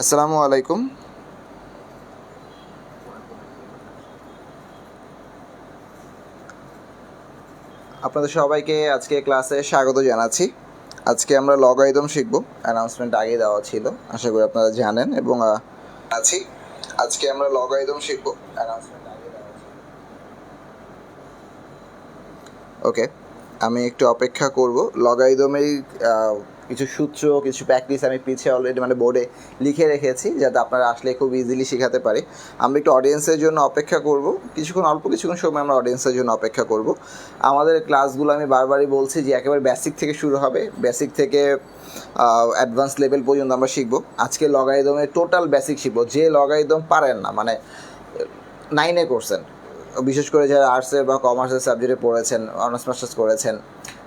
আসসালামু আলাইকুম। আপনাদের সবাইকে আজকে ক্লাসে স্বাগত জানাচ্ছি। আজকে আমরা লগারিদম শিখব। অ্যানাউন্সমেন্ট আগেই দেওয়া ছিল, আশা করি আপনারা জানেন। এবং আজকে আমরা লগারিদম শিখব। অ্যানাউন্সমেন্ট আগেই দেওয়া ছিল। ওকে, আমি একটু অপেক্ষা করব। লগারিদমের কিছু সূত্র, কিছু প্র্যাকটিস আমি পিছিয়ে অলরেডি বোর্ডে লিখে রেখেছি, যাতে আপনারা আসলে খুব ইজিলি শেখাতে পারি। আমরা একটু অডিয়েন্সের জন্য অপেক্ষা করব, কিছুক্ষণ সময় আমরা অডিয়েন্সের জন্য অপেক্ষা করব। আমাদের ক্লাসগুলো আমি বারবারই বলছি যে একেবারে বেসিক থেকে শুরু হবে, বেসিক থেকে অ্যাডভান্স লেভেল পর্যন্ত আমরা শিখব। আজকে লগারিদমের টোটাল বেসিক শিখব। যে লগারিদম পারেন না, 9-এ করছেন, বিশেষ করে যারা আর্টসের বা কমার্সের সাবজেক্টে পড়েছেন, অনার্স মাস্টার্স করেছেন,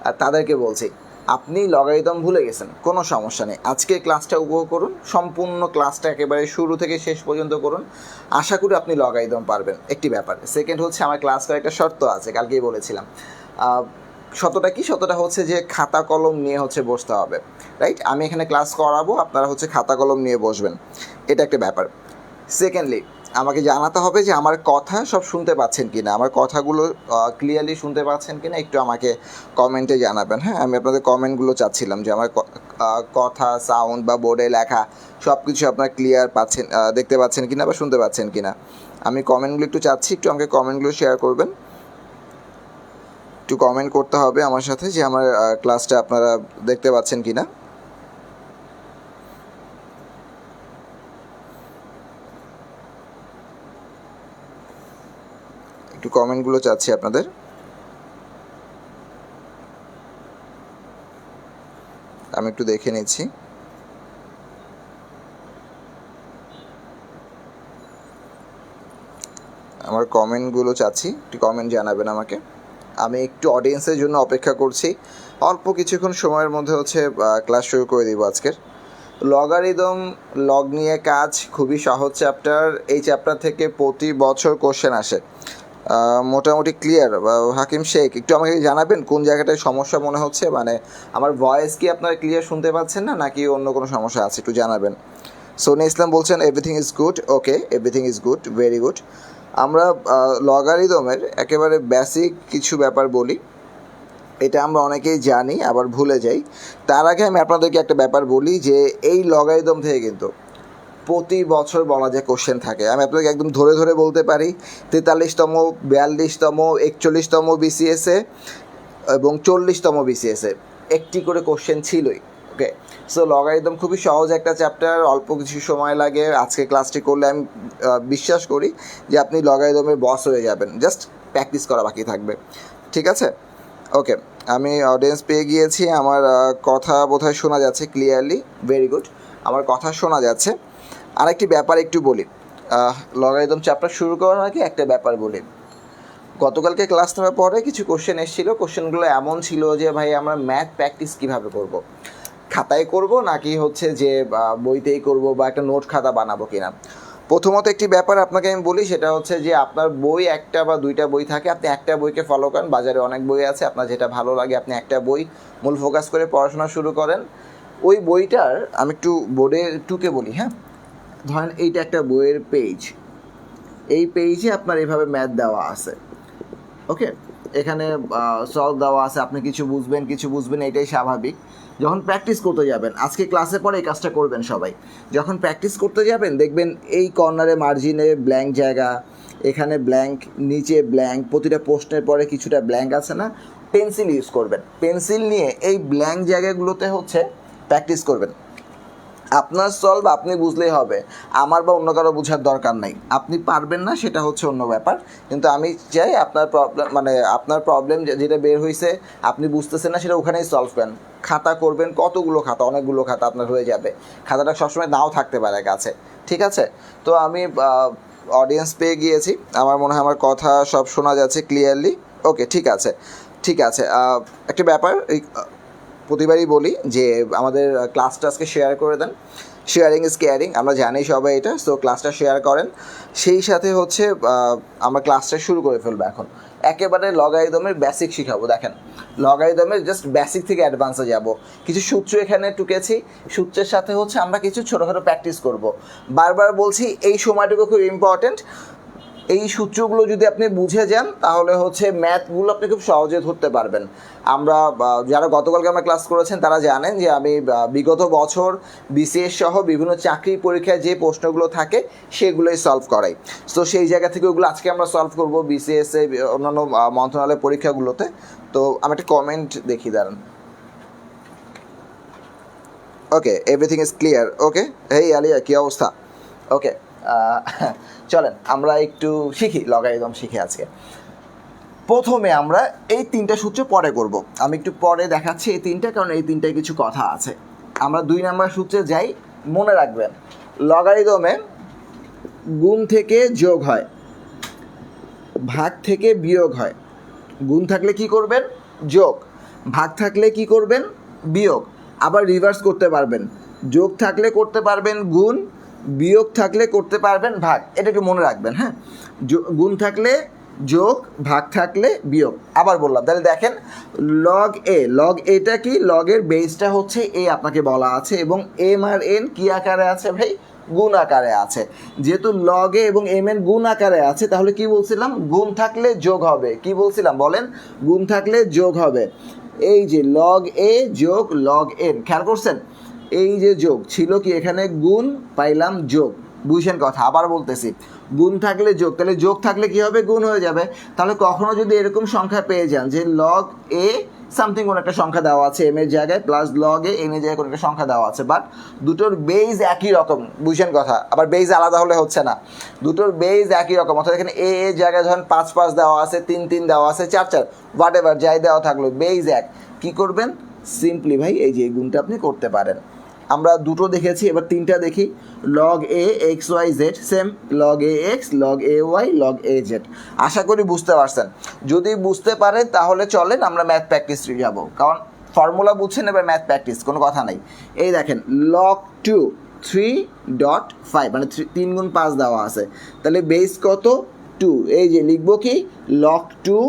আর তাদেরকে বলছি, আপনি লগারিদম ভুলে গেছেন, কোনো সমস্যা নেই। আজকে ক্লাসটা উপভোগ করুন, সম্পূর্ণ ক্লাসটা একেবারে শুরু থেকে শেষ পর্যন্ত করুন। আশা করি আপনি লগারিদম পারবেন। একটি ব্যাপার। সেকেন্ড হচ্ছে, আমার ক্লাস করার একটা শর্ত আছে, কালকেই বলেছিলাম। শতটা হচ্ছে যে খাতা কলম নিয়ে বসতে হবে, রাইট? আমি এখানে ক্লাস করাবো, আপনারা খাতা কলম নিয়ে বসবেন, এটা একটা ব্যাপার। সেকেন্ডলি, আমাকে জানাতে হবে যে আমার কথা সব শুনতে পাচ্ছেন কি না, আমার কথাগুলো ক্লিয়ারলি শুনতে পাচ্ছেন কি না, একটু আমাকে কমেন্টে জানাবেন। হ্যাঁ, আমি আপনাদের কমেন্টগুলো চাচ্ছিলাম যে আমার কথা, সাউন্ড বা বোর্ডে লেখা সব কিছু আপনারা ক্লিয়ার পাচ্ছেন, দেখতে পাচ্ছেন কি না বা শুনতে পাচ্ছেন কি না। আমি কমেন্টগুলো একটু চাচ্ছি, একটু আমাকে কমেন্টগুলো শেয়ার করবেন। একটু কমেন্ট করতে হবে আমার সাথে যে আমার ক্লাসটা আপনারা দেখতে পাচ্ছেন কি না। একটু কমেন্টগুলো চাচ্ছি আপনাদের। আমি একটু দেখে নিচ্ছি। আমার কমেন্টগুলো চাচ্ছি, একটু কমেন্ট জানাবেন আমাকে। আমি একটু অডিয়েন্সের জন্য অপেক্ষা করছি। অল্প কিছুক্ষণ সময়ের মধ্যে ক্লাস শুরু করে দিব আজকের। লগারিদম, লগ নিয়ে কাজ, খুবই সহজ চ্যাপ্টার। এই চ্যাপ্টার থেকে প্রতি বছর কোশ্চেন আসে, মোটামুটি ক্লিয়ার। হাকিম শেখ, একটু আমাকে জানাবেন কোন জায়গাটায় সমস্যা মনে হচ্ছে। আমার ভয়েস কি আপনারা ক্লিয়ার শুনতে পাচ্ছেন না, নাকি অন্য কোনো সমস্যা আছে, একটু জানাবেন। সোনিয়া ইসলাম বলছেন everything is good. Okay, everything is good, very good. আমরা লগারিদমের একেবারে বেসিক কিছু ব্যাপার বলি, এটা আমরা অনেকেই জানি আবার ভুলে যাই। তার আগে আমি আপনাদেরকে একটা ব্যাপার বলি যে এই লগারিদম থেকে কিন্তু প্রতি বছর বলা যায় কোশ্চেন থাকে। আমি আপনাকে একদম ধরে ধরে বলতে পারি, 43তম, 42তম, 41তম বিসিএসে এবং 40তম বিসিএসে একটি করে কোশ্চেন ছিলই। ওকে, সো লগারিদম খুবই সহজ একটা চ্যাপ্টার, অল্প কিছু সময় লাগে। আজকে ক্লাসটি করলে আমি বিশ্বাস করি যে আপনি লগারিদমের বস হয়ে যাবেন, জাস্ট প্র্যাকটিস করা বাকি থাকবে। ঠিক আছে? ওকে, আমি অডিয়েন্স পেয়ে গিয়েছি। আমার কথা বোধহয় শোনা যাচ্ছে ক্লিয়ারলি, ভেরি গুড, আমার কথা শোনা যাচ্ছে। আরেকটি ব্যাপার একটু বলি, লগারিদম চ্যাপ্টার শুরু করার আগে একটা ব্যাপার বলি। গতকালকে ক্লাস নেওয়ার পরে কিছু কোশ্চেন এসেছিলো। কোশ্চেনগুলো এমন ছিল যে ভাই, আমরা ম্যাথ প্র্যাকটিস কীভাবে করব, খাতায় করব নাকি যে বইতেই করব, বা একটা নোট খাতা বানাবো কিনা। প্রথমত একটি ব্যাপার আপনাকে আমি বলি, সেটা হচ্ছে যে আপনার বই একটা বা দুইটা বই থাকে, আপনি একটা বইকে ফলো করেন। বাজারে অনেক বই আছে, আপনার যেটা ভালো লাগে আপনি একটা বই মূল ফোকাস করে পড়াশোনা শুরু করেন। ওই বইটার, আমি একটু বোর্ডে টুকে বলি, হ্যাঁ, ধরেন এইটা একটা বইয়ের পেজ, এই পেজে আপনার এভাবে ম্যাথ দেওয়া আছে। ওকে, এখানে সলভ দেওয়া আছে, আপনি কিছু বুঝবেন, এটাই স্বাভাবিক। যখন প্র্যাকটিস করতে যাবেন, আজকে ক্লাসে পরে এই কাজটা করবেন সবাই। যখন প্র্যাকটিস করতে যাবেন, দেখবেন এই কর্নারে মার্জিনে ব্ল্যাঙ্ক জায়গা, এখানে ব্ল্যাঙ্ক, নিচে ব্ল্যাঙ্ক, প্রতিটা প্রশ্নের পরে কিছুটা ব্ল্যাঙ্ক আছে না, পেন্সিল ইউজ করবেন। পেন্সিল নিয়ে এই ব্ল্যাঙ্ক জায়গাগুলোতে প্র্যাকটিস করবেন। আপনার সলভ আপনি বুঝলেই হবে, আমার বা অন্য কারো বোঝার দরকার নাই। আপনি পারবেন না সেটা অন্য ব্যাপার, কিন্তু আমি চাই আপনার প্রবলেম যেটা বের হয়েছে আপনি বুঝতেছেন না, সেটা ওখানেই সলভ করেন। খাতা করবেন, কতগুলো খাতা, অনেকগুলো খাতা আপনার হয়ে যাবে। খাতাটা সবসময় নাও থাকতে পারে কাছে, ঠিক আছে? তো আমি অডিয়েন্স পেয়ে গিয়েছি, আমার মনে হয় আমার কথা সব শোনা যাচ্ছে ক্লিয়ারলি। ওকে, ঠিক আছে, ঠিক আছে। একটা ব্যাপার, প্রতিবারই বলি যে আমাদের ক্লাসটা আজকে শেয়ার করে দেন। শেয়ারিং ইজ কেয়ারিং, আমরা জানি সবাই এটা। সো ক্লাসটা শেয়ার করেন, সেই সাথে আমরা ক্লাসটা শুরু করে ফেলবো এখন। একেবারে লগারিদমের বেসিক শিখাবো। দেখেন লগারিদমের জাস্ট বেসিক থেকে অ্যাডভান্সে যাব। কিছু সূত্র এখানে টুকেছি, সূত্রের সাথে হচ্ছে আমরা কিছু ছোটোখাটো প্র্যাকটিস করব। বারবার বলছি এই সময়টুকু খুব ইম্পর্টেন্ট। এই সূত্রগুলো যদি আপনি বুঝে যান তাহলে হচ্ছে ম্যাথগুলো আপনি খুব সহজে ধরতে পারবেন। আমরা যারা গতকালকে আমরা ক্লাস করেছেন তারা জানেন যে আমি বিগত বছর বিসিএস সহ বিভিন্ন চাকরি পরীক্ষায় যে প্রশ্নগুলো থাকে সেগুলোই সলভ করাই। তো সেই জায়গা থেকে ওগুলো আজকে আমরা সলভ করব বিসিএসে অন্যান্য মন্ত্রণালয়ের পরীক্ষাগুলোতে। তো আমি একটা কমেন্ট দেখি, দাঁড়ান। ওকে, এভরিথিং ইজ ক্লিয়ার। ওকে, হেই আলিয়া, কী অবস্থা? ওকে, চলেন আমরা একটু শিখি, লগারিদম শিখি আজকে। প্রথমে আমরা এই তিনটা সূত্র পরে করব, আমি একটু পরে দেখাচ্ছি এই তিনটা, কারণ এই তিনটায় কিছু কথা আছে। আমরা 2 নম্বর সূত্রে যাই। মনে রাখবেন লগারিদমে গুণ থেকে যোগ হয়, ভাগ থেকে বিয়োগ হয়। গুণ থাকলে কি করবেন? যোগ। ভাগ থাকলে কি করবেন? বিয়োগ। আবার রিভার্স করতে পারবেন, যোগ থাকলে করতে পারবেন গুণ, বিয়োগ থাকলে করতে পারবেন ভাগ। এটা একটু মনে রাখবেন, হ্যাঁ। গুণ থাকলে যোগ, ভাগ থাকলে বিয়োগ। আবার বললাম, তাহলে দেখেন লগ এ, লগ এটা কি? লগের বেসটা হচ্ছে এ আপনাকে বলা আছে, এবং এম আর এন কি আকারে আছে ভাই? গুণ আকারে আছে। যেহেতু লগ এ এবং এম এন গুণ আকারে আছে, তাহলে কি বলছিলাম? গুণ থাকলে যোগ হবে। কি বলছিলাম বলেন? গুণ থাকলে যোগ হবে। এই যে লগ এ যোগ লগ এন, খেয়াল করছেন? এই যে যোগ ছিল কি এখানে, গুণ পাইলাম যোগ। বুঝছেন কথা? আবার বলতেছি, গুণ থাকলে যোগ, তাহলে যোগ থাকলে কি হবে? গুণ হয়ে যাবে। তাহলে কখনো যদি এরকম সংখ্যা পেয়ে যান যে লগ এ সামথিং কোনো একটা সংখ্যা দেওয়া আছে এম এর জায়গায়, প্লাস লগ এ এন এর জায়গায় কোনো একটা সংখ্যা দেওয়া আছে, বাট দুটোর বেজ একই রকম। বুঝছেন কথা? আবার বেজ আলাদা হলে হচ্ছে না, দুটোর বেজ একই রকম। অর্থাৎ এখানে এ এর জায়গায় ধরেন 5 5 দেওয়া আছে, 3 3 দেওয়া আছে, 4 4, হোয়াট এভার যাই দেওয়া থাকলো, বেজ এক। কী করবেন? সিম্পলি ভাই এই যে এই গুণটা আপনি করতে পারেন। আমরা দুটো দেখেছি, এবার তিনটা দেখি। Log A X Y Z, same log A X, log A Y, log A Z. আশা করি বুঝতে পারছেন। যদি বুঝতে পারেন তাহলে চলেন আমরা ম্যাথ প্র্যাকটিসে যাব, কারণ ফর্মুলা বুঝছেন, এবার ম্যাথ প্র্যাকটিস, কোনো কথা নাই। এই দেখেন লগ 2 3.5, মানে 3 গুণ 5 দেওয়া আছে, তাহলে বেস কত? 2। এই যে লিখবো কি? Log 2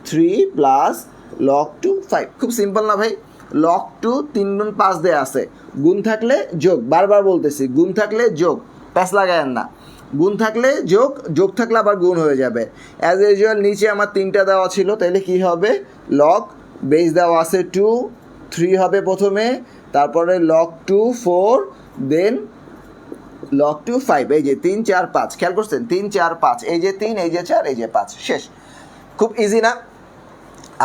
3 plus log 2 5। খুব সিম্পল না ভাই? লগ 2 3 গুণ 5 দেওয়া আছে, গুণ থাকলে যোগ। বারবার বলতেছি, গুণ থাকলে যোগ, প্যাস লাগায়েন না। গুণ থাকলে যোগ, যোগ থাকলে আবার গুণ হয়ে যাবে। অ্যাজ ইউজুয়াল নিচে আমার 3টা দেওয়া ছিল, তাহলে কি হবে? লগ বেস দেওয়া আছে 2 3 হবে প্রথমে, তারপরে লগ 2 4, দেন লগ 2 5। এই যে 3 4 5, খেয়াল করছেন? 3 4 5, এই যে 3, এই যে 4, এই যে 5, শেষ। খুব ইজি না?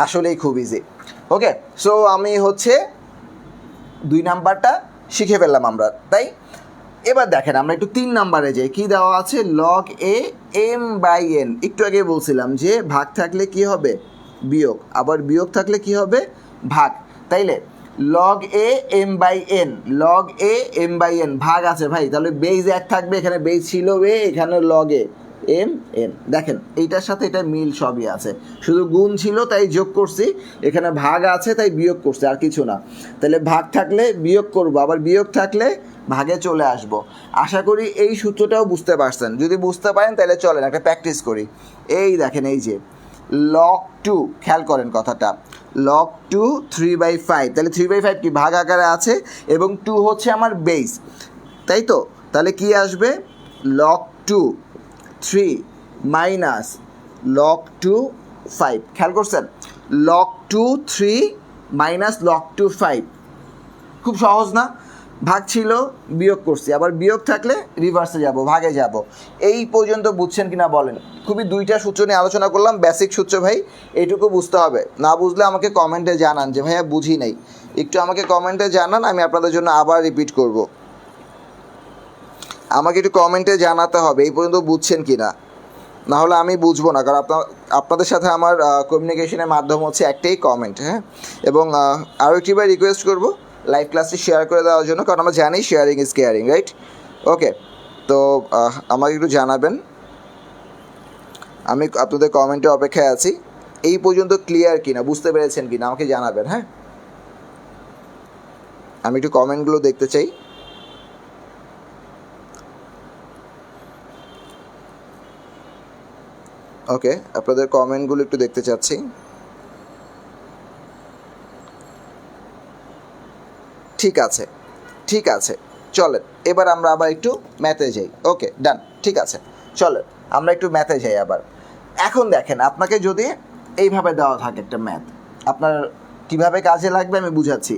আসলেই খুব ইজি। ওকে, সো আমি হচ্ছে 2 নাম্বারটা শিখে ফেললাম আমরা, তাই? এবার দেখেন আমরা একটু 3 নাম্বারে যাই। কি দেওয়া আছে? Log A M by N. একটু আগে বলছিলাম যে ভাগ থাকলে কি হবে? বিয়োগ। আবার বিয়োগ থাকলে কি হবে? ভাগ। তাইলে log A M by N, log A M by N, ভাগ আছে ভাই, তাহলে বেজ এক থাকবে। এখানে বেজ ছিল এ, এখানে লগ এ এম এন। দেখেন এইটার সাথে এটা মিল সবই আছে, শুধু গুণ ছিল তাই যোগ করছি, এখানে ভাগ আছে তাই বিয়োগ করছি, আর কিছু না। তাহলে ভাগ থাকলে বিয়োগ করব, আবার বিয়োগ থাকলে ভাগে চলে আসব। আশা করি এই সূত্রটাও বুঝতে পারছেন। যদি বুঝতে পারেন তাহলে চলেন একটা প্র্যাকটিস করি। এই দেখেন এই যে লগ 2, খেয়াল করেন কথাটা, লগ 2 3/5, তাহলে 3/5 কি? ভাগ আকারে আছে, এবং 2 হচ্ছে আমার বেস, তাই তো? তাহলে কি আসবে? Log 2 3 minus log 2 5। খেয়াল করছেন? Log 2 3 minus log 2 5। খুব সহজ না? ভাগ ছিল, বিয়োগ করছি, আবার বিয়োগ থাকলে রিভার্সে যাব, ভাগে যাব। এই পর্যন্ত বুঝছেন কি না বলেন? খুবই 2টা সূত্র নিয়ে আলোচনা করলাম, বেসিক সূত্র ভাই, এইটুকু বুঝতে হবে। না বুঝলে আমাকে কমেন্টে জানান যে ভাইয়া বুঝি নাই, একটু আমাকে কমেন্টে জানান, আমি আপনাদের জন্য আবার রিপিট করব। আমাকে একটু কমেন্টে জানাতে হবে এই পর্যন্ত বুঝছেন কি না, নাহলে আমি বুঝবো না। কারণ আপনাদের সাথে আমার কমিউনিকেশনের মাধ্যম হচ্ছে একটাই কমেন্ট, হ্যাঁ। এবং আরও একটিবার রিকোয়েস্ট করবো লাইভ ক্লাসটি শেয়ার করে দেওয়ার জন্য, কারণ আমরা জানি শেয়ারিং ইজ কেয়ারিং, রাইট? ওকে, তো আমাকে একটু জানাবেন, আমি আপনাদের কমেন্টে অপেক্ষায় আছি। এই পর্যন্ত ক্লিয়ার কিনা, বুঝতে পেরেছেন কিনা আমাকে জানাবেন, হ্যাঁ। আমি একটু কমেন্টগুলো দেখতে চাই। ওকে, আপনাদের কমেন্টগুলো একটু দেখতে চাচ্ছি। ঠিক আছে, ঠিক আছে, চলেন এবার আমরা আবার একটু ম্যাথে যাই। ওকে, ডান, ঠিক আছে, চলেন আমরা একটু ম্যাথে যাই আবার। এখন দেখেন, আপনাকে যদি এইভাবে দেওয়া থাকে একটা ম্যাথ, আপনার কিভাবে কাজে লাগবে আমি বুঝাচ্ছি।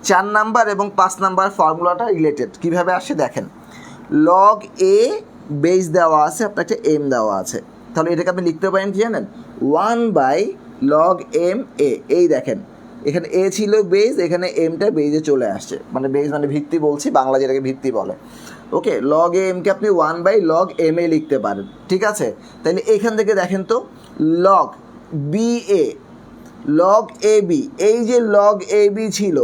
4 নাম্বার এবং 5 নাম্বার ফর্মুলাটা রিলেটেড কীভাবে আসে দেখেন। লগ এ বেস দেওয়া আছে, আপনার একটা এম দেওয়া আছে, তাহলে এটাকে আপনি লিখতে পারেন কি জানেন, 1/log(m)a। এই দেখেন, এখানে এ ছিল বেস, এখানে এমটা বেজে চলে আসছে, মানে বেস মানে ভিত্তি বলছি, বাংলা যেটাকে ভিত্তি বলে। ওকে, লগ এমকে আপনি 1/log(m)a লিখতে পারেন, ঠিক আছে। তাহলে এখান থেকে দেখেন তো, লগ BA লগ AB, এই যে লগ AB ছিল,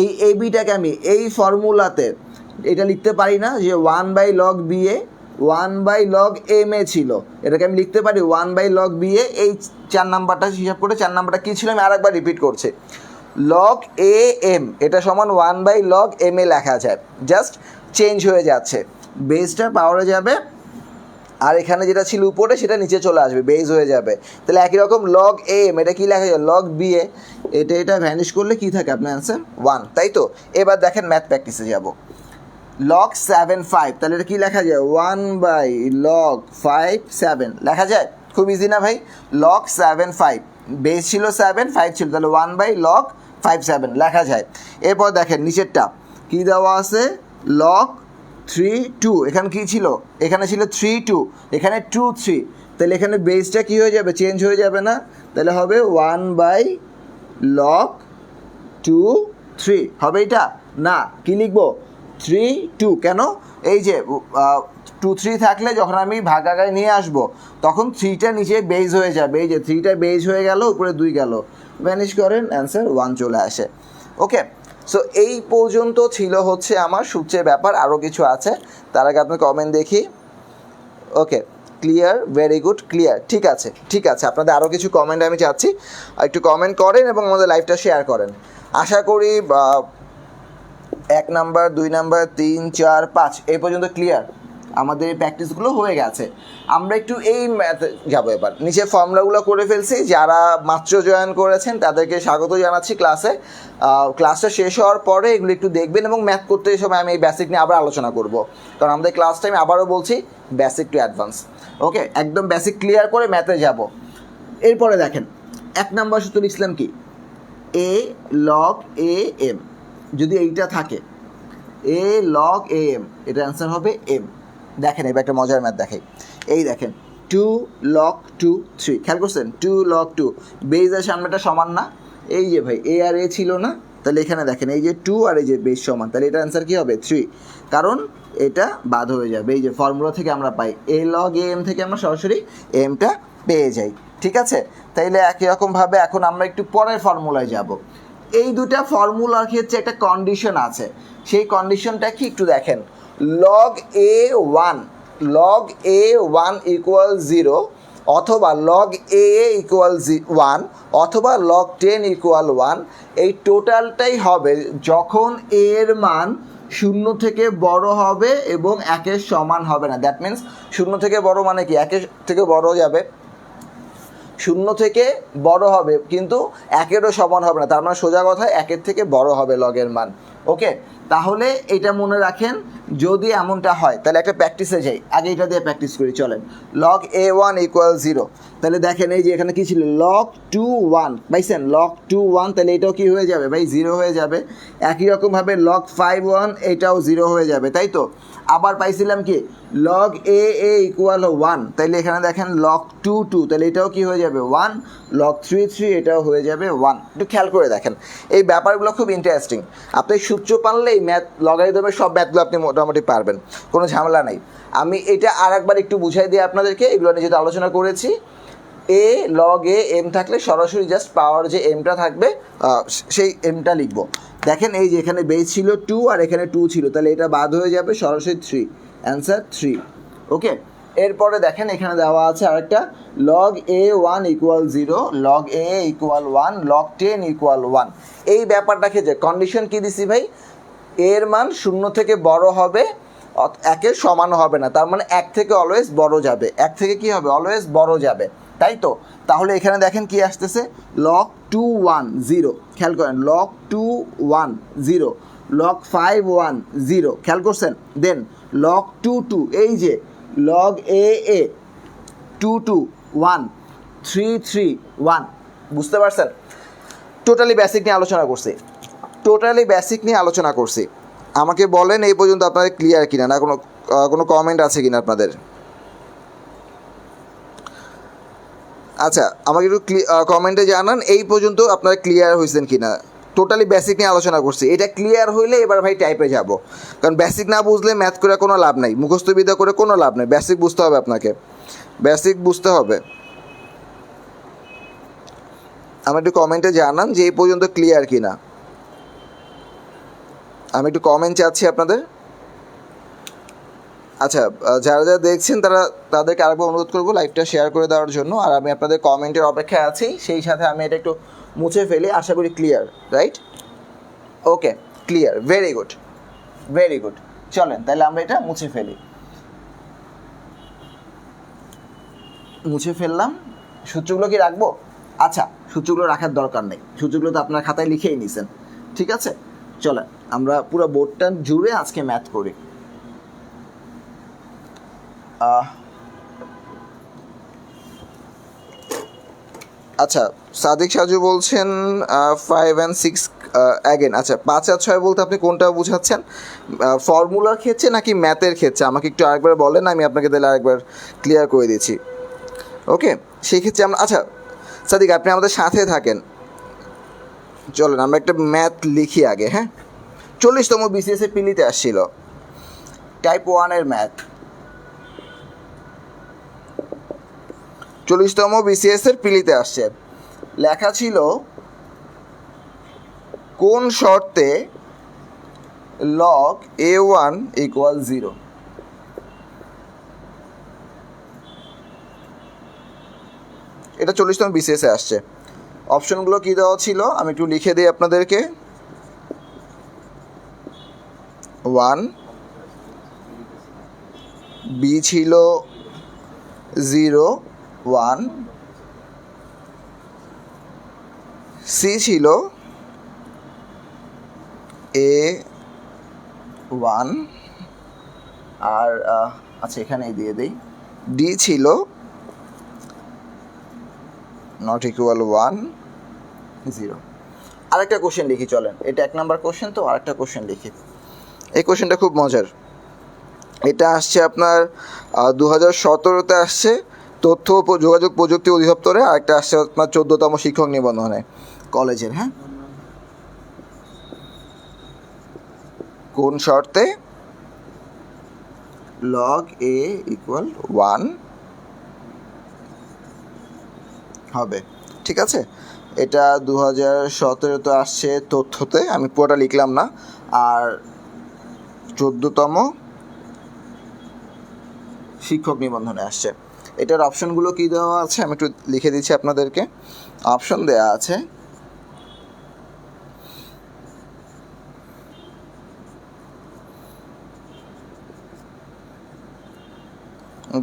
এই ABটাকে আমি এই ফর্মুলাতে এটা লিখতে পারি না যে 1/log(BA), 1/log(m)a ছিল, এটাকে আমি লিখতে পারি 1/log(BA)। এই 4 নাম্বারটা হিসাব করে, 4 নাম্বারটা কী ছিল আমি আরেকবার রিপিট করছি, লগ AM এটা সমান 1/log(m)a লেখা যায়, জাস্ট চেঞ্জ হয়ে যাচ্ছে, বেসটা পাওয়ারে যাবে, আর এখানে যেটা ছিল উপরে সেটা নিচে চলে আসবে, বেস হয়ে যাবে। তাহলে একই রকম লগ এম, এটা কি লেখা যায়, লগ BA, এটা ভ্যানিশ করলে কি থাকে আপনার অ্যান্সার 1, তাই তো। এবার দেখেন ম্যাথ প্র্যাকটিসে যাব। লগ 7/5, তাহলে এটা কী লেখা যায়, 1/log(5/7) লেখা যায়, খুব ইজি না ভাই। লগ 7/5, বেস ছিল 7, 5 ছিল, তাহলে 1/log(5/7) লেখা যায়। এরপর দেখেন নিচেরটা কী দেওয়া আছে, লগ 3/2, এখানে কী ছিল, এখানে ছিল 3/2, এখানে 2/3, তাহলে এখানে বেসটা কী হয়ে যাবে, চেঞ্জ হয়ে যাবে না, তাহলে হবে 1/log(2/3) হবে এটা না, কী লিখবো, 3/2, কেন, এই যে 2/3 থাকলে যখন আমি ভাগাগায় নিয়ে আসবো তখন 3টা নিচে বেস হয়ে যাবে, এই যে 3টা বেস হয়ে গেল, উপরে 2 গেল, ভ্যানিশ করেন, অ্যান্সার 1 চলে আসে। ওকে, সো এই পর্যন্ত ছিল হচ্ছে আমার সূত্রের ব্যাপার, আরও কিছু আছে, তার আগে আপনার কমেন্ট দেখি। ওকে, ক্লিয়ার, ভেরি গুড, ক্লিয়ার, ঠিক আছে, ঠিক আছে, আপনাদের আরও কিছু কমেন্ট আমি চাচ্ছি, একটু কমেন্ট করেন এবং আমাদের লাইভটা শেয়ার করেন। আশা করি 1 নাম্বার, 2 নাম্বার, 3, 4, 5 এই পর্যন্ত ক্লিয়ার, আমাদের এই প্র্যাকটিসগুলো হয়ে গেছে। আমরা একটু এই ম্যাথ যাবো এবার, নিচে ফর্মুলাগুলো করে ফেলছি, যারা মাত্র জয়েন করেছেন তাদেরকে স্বাগত জানাচ্ছি ক্লাসে। ক্লাসটা শেষ হওয়ার পরে এগুলো একটু দেখবেন, এবং ম্যাথ করতে এই সময় আমি এই বেসিক নিয়ে আবার আলোচনা করব, কারণ আমাদের ক্লাস টাইম আবারও বলছি বেসিক টু অ্যাডভান্স। ওকে, একদম বেসিক ক্লিয়ার করে ম্যাথে যাব। এরপরে দেখেন 1 নাম্বার সূত্র লিখলাম কি, A(log)am, যদি এইটা থাকে A(log)am, এটা অ্যান্সার হবে m। দেখেন এবার একটা মজার ম্যাথ দেখাই, এই দেখেন 2log(2/3), খেয়াল করছেন 2log(2), বেজের সামনেটা সমান না, এই যে ভাই এ আর এ ছিল না, তাহলে এখানে দেখেন এই যে 2 আর এই যে বেস সমান, তাহলে এটা অ্যান্সার কী হবে 3, কারণ এটা বাদ হয়ে যাবে, এই যে ফর্মুলা থেকে আমরা পাই A(log)am থেকে আমরা সরাসরি এমটা পেয়ে যাই, ঠিক আছে। তাইলে একই রকমভাবে এখন আমরা একটু পরের ফর্মুলায় যাব। এই দুটা ফর্মুলার ক্ষেত্রে একটা কন্ডিশন আছে, সেই কন্ডিশনটা কি একটু দেখেন, log(a1) = 0, অথবা log(aa) = 1, অথবা log(10) = 1, এই টোটালটাই হবে যখন এর মান 0 থেকে বড় হবে এবং 1-এর সমান হবে না। দ্যাট মিনস 0 থেকে বড় মানে কি, 1-এর থেকে বড় যাবে, 0 থেকে বড় হবে কিন্তু 1-এরও সমান হবে না, তার মানে সোজা কথায় 1-এর থেকে বড় হবে লগের মান। ওকে, তাহলে এটা মনে রাখেন, যদি এমনটা হয় তাহলে একটা প্র্যাকটিসে যাই, আগে এটা দিয়ে প্র্যাকটিস করি চলেন। log(a1) = 0, তাহলে দেখেন এই যে এখানে কি ছিল, log(2)1 পাইছেন, log(2)1, তাহলে এটাও কি হয়ে যাবে ভাই 0 হয়ে যাবে। একই রকমভাবে log(5)1 এটাও 0 হয়ে যাবে, তাই তো। আবার পাইছিলাম কি, log(aa) = 1, তাহলে এখানে দেখেন log(2)2, তাহলে এটাও কি হয়ে যাবে 1, log(3)3 এটাও হয়ে যাবে 1। একটু খেয়াল করে দেখেন, এই ব্যাপারগুলো খুব ইন্টারেস্টিং। আপনি সূত্র পারলে এই ম্যাথ লগারিদমের সব ম্যাথগুলো আপনি মোটামুটি পারবেন, কোনো ঝামেলা নাই। আমি এটা আর একবার একটু বুঝাই দিই আপনাদেরকে, এগুলো নিয়ে যেটা আলোচনা করেছি। A(log)am থাকলে সরাসরি জাস্ট পাওয়ার যে এমটা থাকবে সেই এমটা লিখবো। দেখেন এই যে এখানে বেস ছিল 2 আর এখানে 2 ছিল, তাহলে এটা বাদ হয়ে যাবে, সরাসরি 3, অ্যান্সার 3। ওকে, এরপরে দেখেন এখানে দেওয়া আছে আরেকটা, log(a1) = 0, log(aa) = 1, log(10) = 1। এই ব্যাপারটা ক্ষেত্রে কন্ডিশন কি দিছি ভাই, এর মান 0 থেকে বড় হবে, 1-এর সমান হবে না, তার মানে 1 থেকে অলওয়েজ বড় যাবে, 1 থেকে কি হবে, অলওয়েজ বড় যাবে। তাই তো? তাহলে এখানে দেখেন কি আসতেছে, log 2 1 0, খেয়াল করেন, log 2 1 0, log 5 1 0, খেয়াল করছেন? দেন log 2 2, এই যে log a 2 2 1 3 3 1, বুঝতে পারছেন? টোটালি বেসিক নিয়ে আলোচনা করছি। আমাকে বলেন এই পর্যন্ত আপনাদের ক্লিয়ার কিনা, না কোনো কমেন্ট আছে কিনা আপনাদের? আচ্ছা, আমাকে একটু কমেন্টে জানান এই পর্যন্ত আপনারা ক্লিয়ার হয়েছেন কিনা। টোটালি বেসিক নিয়ে আলোচনা করছি, এটা ক্লিয়ার হইলে এবার ভাই টাইপে যাব, কারণ বেসিক না বুঝলে ম্যাথ করে কোনো লাভ নাই, মুখস্থবিদ্যা করে কোনো লাভ নেই। বেসিক বুঝতে হবে আপনাকে, বেসিক বুঝতে হবে। আমার একটু কমেন্টে জানান যে এই পর্যন্ত ক্লিয়ার কিনা, আমি একটু কমেন্ট চাচ্ছি আপনাদের। আচ্ছা, যারা যারা দেখছেন তাদেরকে আরেকবার অনুরোধ করবো লাইভটা শেয়ার করে দেওয়ার জন্য, আর আমি আপনাদের কমেন্টের অপেক্ষায় আছি। সেই সাথে আমি এটা একটু মুছে ফেলি, আশা করি clear, right? Okay, clear, very good, very good. চলেন তাহলে আমরা এটা মুছে ফেলি। মুছে ফেললাম। সূত্রগুলো কি রাখবো? আচ্ছা, সূত্রগুলো রাখার দরকার নেই, সূত্রগুলো তো আপনার খাতায় লিখেই নিছেন, ঠিক আছে? চলেন আমরা পুরো বোর্ডটা জুড়ে আজকে ম্যাথ করি। আচ্ছা, সাদিক সাজু বলছেন 5 and 6 অ্যাগেন। আচ্ছা, 5 আর 6 বলতে আপনি কোনটা বোঝাচ্ছেন, ফর্মুলার ক্ষেত্রে নাকি ম্যাথের ক্ষেত্রে? আমাকে একটু আরেকবার বলেন, আমি আপনাকে তাহলে আরেকবার ক্লিয়ার করে দিচ্ছি। ওকে, সেই ক্ষেত্রে আমরা, আচ্ছা সাদিক আপনি আমাদের সাথে থাকেন, চলেন আমরা একটা ম্যাথ লিখি আগে। হ্যাঁ, 40তম বিসিএসে পিলিতে আসছিল, টাইপ 1-এর ম্যাথ। 40তম বিসিএসের পিলিতে আসছে, লেখা ছিল কোন শর্তে log a1 = 0। এটা 40তম বিসিএসে আসছে। অপশনগুলো কি দেওয়া ছিল আমি একটু লিখে দিই আপনাদেরকে। 1, বি ছিল 0 1, সি ছিল a1, আর আচ্ছা এখানেই দিয়ে দিই, ডি ছিল not equal 1 0। আরেকটা কোশ্চেন লিখি, চলেন, এটা 1 নাম্বার কোশ্চেন, তো আরেকটা কোশ্চেন লিখি। এই কোশ্চেনটা খুব মজার, এটা আসছে আপনার 2017-তে আসছে তথ্য ও যোগাযোগ প্রযুক্তি অধিদপ্তরে, আরেকটা আসছে আপনার 14তম শিক্ষক নিবন্ধনে কলেজের। হ্যাঁ, কোন শর্তে log a = 1 হবে, ঠিক আছে? এটা 2017-তে আসছে তথ্যতে, আমি পুরোটা লিখলাম না, আর 14তম শিক্ষক নিবন্ধনে আসছে। এটার অপশনগুলো কি দেওয়া আছে আমি একটু লিখে দিচ্ছি আপনাদেরকে। অপশন দেওয়া আছে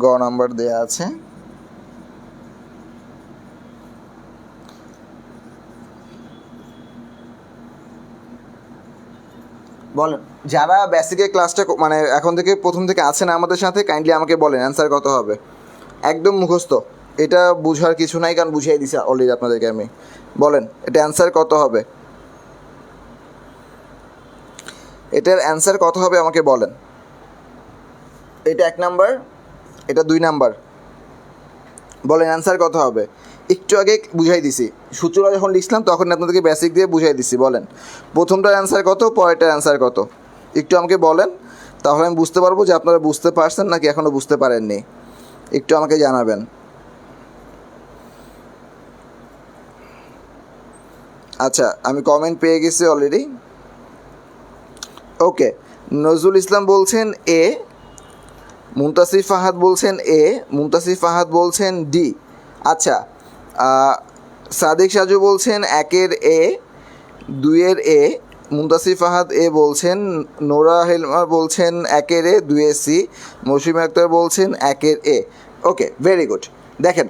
গ নাম্বার দেওয়া আছে, বলেন যারা বেসিকের ক্লাসটা মানে এখন থেকে প্রথম থেকে আছেন আমাদের সাথে, কাইন্ডলি আমাকে বলেন অ্যান্সার কত হবে। একদম মুখস্থ, এটা বুঝার কিছু নাই, কারণ বুঝিয়ে দিছি অলরেডি আপনাদেরকে আমি। বলেন এটা অ্যান্সার কত হবে, এটার অ্যান্সার কত হবে আমাকে বলেন। এটা 1 নাম্বার, এটা 2 নাম্বার, বলেন অ্যান্সার কত হবে। একটু আগে বুঝাই দিছি, সূত্রটা যখন লিখলাম তখন আপনাদেরকে বেসিক দিয়ে বুঝাই দিছি। বলেন প্রথমটার অ্যান্সার কত, পরেরটার অ্যান্সার কত, একটু আমাকে বলেন, তাহলে আমি বুঝতে পারবো যে আপনারা বুঝতে পারছেন নাকি এখনও বুঝতে পারেননি। একটু আমাকে জানাবেন। আচ্ছা, আমি কমেন্ট পেয়ে গেছি অলরেডি। ওকে, নজরুল ইসলাম বলছেন এ, মুনতাসির ফাহাদ বলছেন এ, মুনতাসির ফাহাদ বলছেন ডি। আচ্ছা, সাদিক সাজু বলছেন 1-এর এ, 2-এর এ, মুনতাসির ফাহাদ এ বলছেন, নোরা হেলমার বলছেন 1-এর এ, 2-এর সি, মৌসুমী আক্তার বলছেন 1-এর এ। ওকে, ভেরি গুড। দেখেন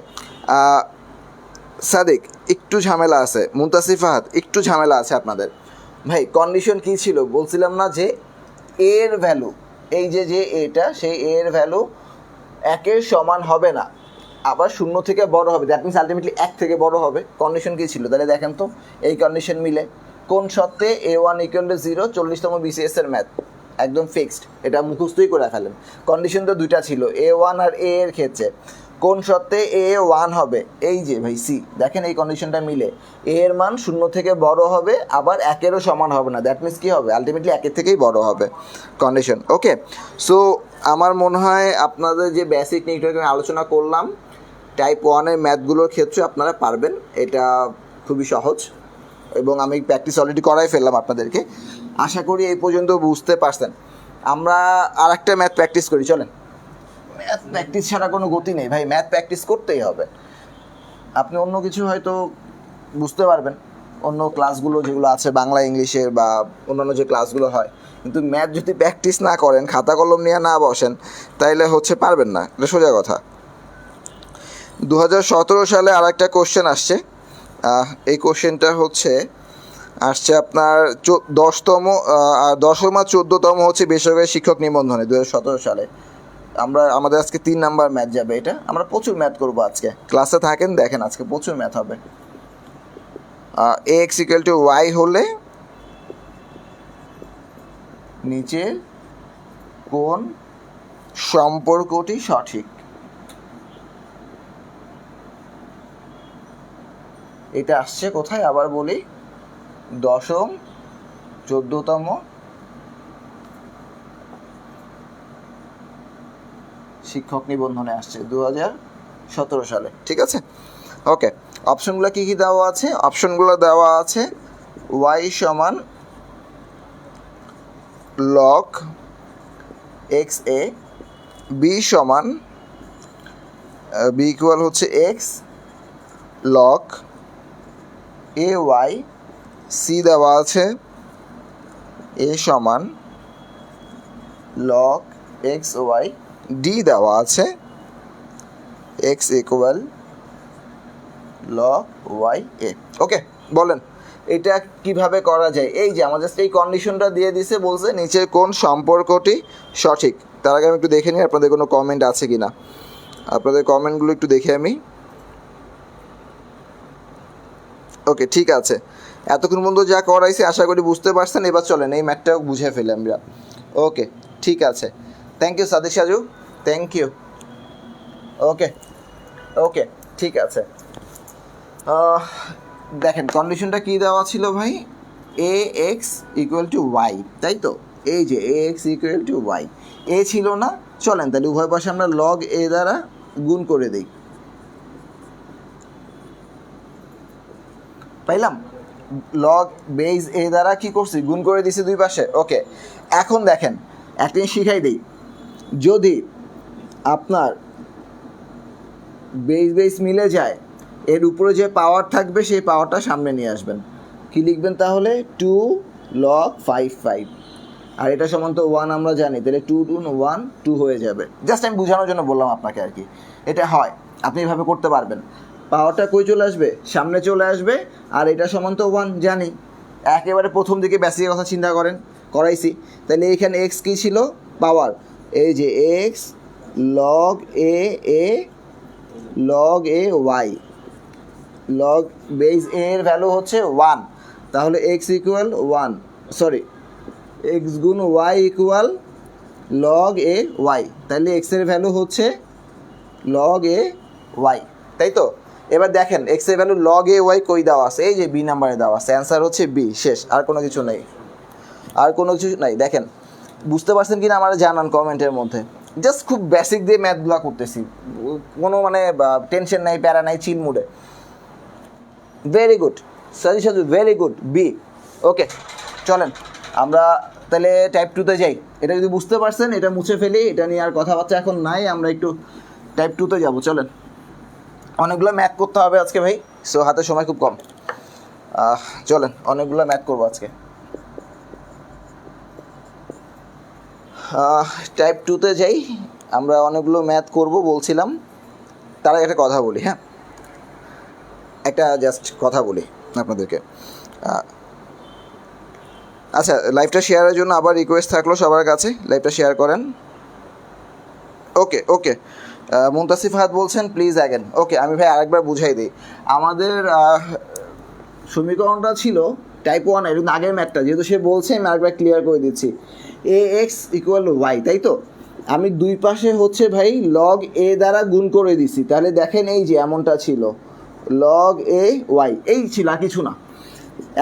সাদিক একটু ঝামেলা আছে, মুনতাসির ফাহাদ একটু ঝামেলা আছে আপনাদের। ভাই কন্ডিশন কী ছিল বলছিলাম না, যে এর ভ্যালু, এই যে এটা, সেই এর ভ্যালু একের সমান হবে না, আবার শূন্য থেকে বড় হবে, দ্যাট মিনস আলটিমেটলি এক থেকে বড় হবে। কন্ডিশন কী ছিল তাহলে দেখেন তো, এই কন্ডিশন মিলে কোন সত্ত্বে A1 = 0, 40তম BCS এর ম্যাথ একদম ফিক্সড, এটা মুখস্থই করে ফেলেন। কন্ডিশন তো দুইটা ছিল, A1 আর A এর ক্ষেত্রে কোন সত্ত্বে A1 হবে, এই যে ভাই সি, দেখেন এই কন্ডিশনটা মিলে এ এর মান শূন্য থেকে বড় হবে, আবার একেরও সমান হবে না, দ্যাট মিনস কী হবে, আলটিমেটলি একের থেকেই বড় হবে কন্ডিশন। ওকে, সো আমার মনে হয় আপনাদের যে বেসিক নিয়ে আলোচনা করলাম, টাইপ 1-এর ম্যাথগুলোর ক্ষেত্রে আপনারা পারবেন, এটা খুবই সহজ, এবং আমি প্র্যাকটিস অলরেডি করাই ফেললাম আপনাদেরকে। আশা করি এই পর্যন্ত বুঝতে পারছেন। আমরা আর একটা ম্যাথ প্র্যাকটিস করি, চলেন। ম্যাথ প্র্যাকটিস ছাড়া কোনো গতি নেই ভাই, ম্যাথ প্র্যাকটিস করতেই হবে। আপনি অন্য কিছু হয়তো বুঝতে পারবেন, অন্য ক্লাসগুলো যেগুলো আছে বাংলা ইংলিশের বা অন্যান্য যে ক্লাসগুলো হয়, কিন্তু ম্যাথ যদি প্র্যাকটিস না করেন, খাতা কলম নিয়ে না বসেন, তাইলে হচ্ছে পারবেন না, এটা সোজা কথা। 2017 সালে আর একটা কোশ্চেন আসছে, এই কোশ্চেনটা আসছে আপনার 10তম আর 10ম আর 14তম হচ্ছে বেসরকারি শিক্ষক নিবন্ধনে 2017 সালে। আমাদের আজকে 3 নাম্বার ম্যাথ যাবে, এটা আমরা প্রচুর ম্যাথ করবো আজকে, ক্লাসে থাকেন, দেখেন আজকে প্রচুর ম্যাথ হবে। Ax = y হলে নিচে কোন সম্পর্কটি সঠিক, এটা আসছে কোথায় আবার বলি, 10ম 14তম শিক্ষক নিবন্ধনে আসছে 2017 সালে, ঠিক আছে। ওকে, অপশনগুলো কী কী দেওয়া আছে, অপশনগুলো দেওয়া আছে y = log xa, b = x log ay, c দেওয়া আছে a = log xy, d দেওয়া আছে x = log ya। ওকে, বলেন এটা কিভাবে করা যায়। এই যে আমাদের এই কন্ডিশনটা দিয়ে দিছে, বলছে নিচের কোন সম্পর্কটি সঠিক। তার আগে আমি একটু দেখে নিই আপনাদের কোনো কমেন্ট আছে কি না, আপনাদের কমেন্টগুলো একটু দেখে আমি। ওকে, ঠিক আছে, এতক্ষণ পর্যন্ত যা করাইছি আশা করি বুঝতে পারছেন। এবার চলেন এই ম্যাথটাও বুঝে ফেলি আমরা। ওকে, ঠিক আছে, thank you Sadik Saju, thank you. Okay okay, ঠিক আছে। দেখেন কন্ডিশনটা কী দেওয়া ছিল ভাই, Ax = y, তাই তো, এই যে Ax = y, এ ছিল না, চলেন তাহলে উভয় পাশে আমরা log a দ্বারা গুণ করে দিই, পাইলাম, log base a দ্বারা কি করছি, গুণ করে দিছি দুই পাশে। ওকে, এখন দেখেন একটা শিখাই দিই, যদি আপনার বেস মিলে যায়, এর উপরে যে পাওয়ার থাকবে সেই পাওয়ারটা সামনে নিয়ে আসবেন, কি লিখবেন তাহলে, 2 log 5 আর এটা সমান তো 1 আমরা জানি, তাহলে 2 2 1 2 হয়ে যাবে। জাস্ট আমি বোঝানোর জন্য বললাম আপনাকে আর কি, এটা হয়, আপনি এভাবে করতে পারবেন। পাওয়ারটা কই চলে আসবে, সামনে চলে আসবে, আর এটা সমান তো 1 জানি, একেবারে প্রথম দিকে বেসিকের কথা চিন্তা করাইছি, তাহলে এখানে এক্স কী ছিল, পাওয়ার, এই যে x log a log a y, log base এর ভ্যালু হচ্ছে 1, তাহলে x = 1, সরি x গুণ y = log a y, তাহলে x এর ভ্যালু হচ্ছে log a y, তাই তো। এবার দেখেন x এর ভ্যালু log a y কই দেওয়া আছে, এই যে বি নাম্বারে দেওয়া আছে, অ্যান্সার হচ্ছে বি, শেষ, আর কোনো কিছু নেই, আর কোনো কিছু নাই। দেখেন বুঝতে পারছেন কি না আমার জানান কমেন্টের মধ্যে। জাস্ট খুব বেসিক দিয়ে ম্যাথগুলো করতেছি, কোনো মানে টেনশন নাই, প্যারা নাই, চিল মুডে। Very good Saju, very good, বি। ওকে, চলেন আমরা তাহলে টাইপ 2-তে যাই। এটা যদি বুঝতে পারছেন এটা মুছে ফেলি, এটা নিয়ে আর কথাবার্তা এখন নাই, আমরা একটু টাইপ 2-তে যাবো। চলেন, অনেকগুলো ম্যাথ করতে হবে আজকে ভাই, সো হাতে সময় খুব কম। চলেন অনেকগুলো ম্যাথ করবো আজকে। টাইপ 2-তে যাই, আমরা অনেকগুলো ম্যাথ করব বলছিলাম, তারা একটা কথা বলি, হ্যাঁ একটা জাস্ট কথা বলি আপনাদেরকে। আচ্ছা, লাইভটা শেয়ারের জন্য আবার রিকোয়েস্ট থাকলো সবার কাছে, লাইভটা শেয়ার করেন। ওকে ওকে, মুনতাসিফ ফাহাদ বলছেন প্লিজ অ্যাগেন। ওকে, আমি ভাই আরেকবার বুঝাই দিই। আমাদের সমীকরণটা ছিল টাইপ 1 এর আগের ম্যাথটা, যেহেতু সে বলছে আমি আরেকবার ক্লিয়ার করে দিচ্ছি। এ এক্স ইকুয়াল ওয়াই, তাই তো? আমি দুই পাশে হচ্ছে ভাই লগ এ দ্বারা গুণ করে দিছি, তাহলে দেখেন এই যে এমনটা ছিল লগ এ ওয়াই, এই ছিল আর কিছু না।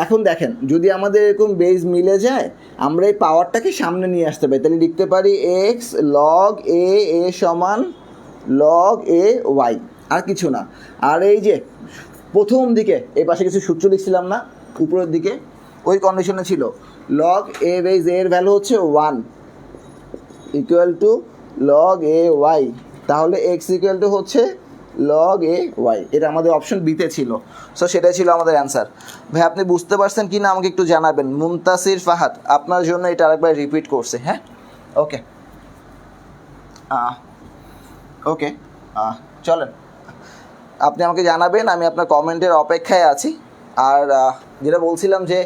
এখন দেখেন যদি আমাদের এরকম বেজ মিলে যায়, আমরা এই পাওয়ারটাকে সামনে নিয়ে আসতে পারি, তাহলে লিখতে পারি এক্স লগ এ এ সমান লগ এ ওয়াই, আর কিছু না। আর এই যে প্রথম দিকে এই পাশে কিছু সূত্র লিখছিলাম না উপরের দিকে, ওই কন্ডিশনে ছিল লগ এ বেজ এর ভ্যালু হচ্ছে 1 equal to log A Y, তাহলে এক্স ইকুয়াল টু হচ্ছে লগ এ ওয়াই। এটা আমাদের অপশন বিতে ছিল। সো সেটাই ছিল আমাদের অ্যান্সার। ভাই আপনি বুঝতে পারছেন কি না আমাকে একটু জানাবেন। মুনতাসির ফাহাদ আপনার জন্য এটা আরেকবার রিপিট করছে, হ্যাঁ? ওকে ওকে, চলেন আপনি আমাকে জানাবেন, আমি আপনার কমেন্টের অপেক্ষায় আছি। আর যেটা বলছিলাম যে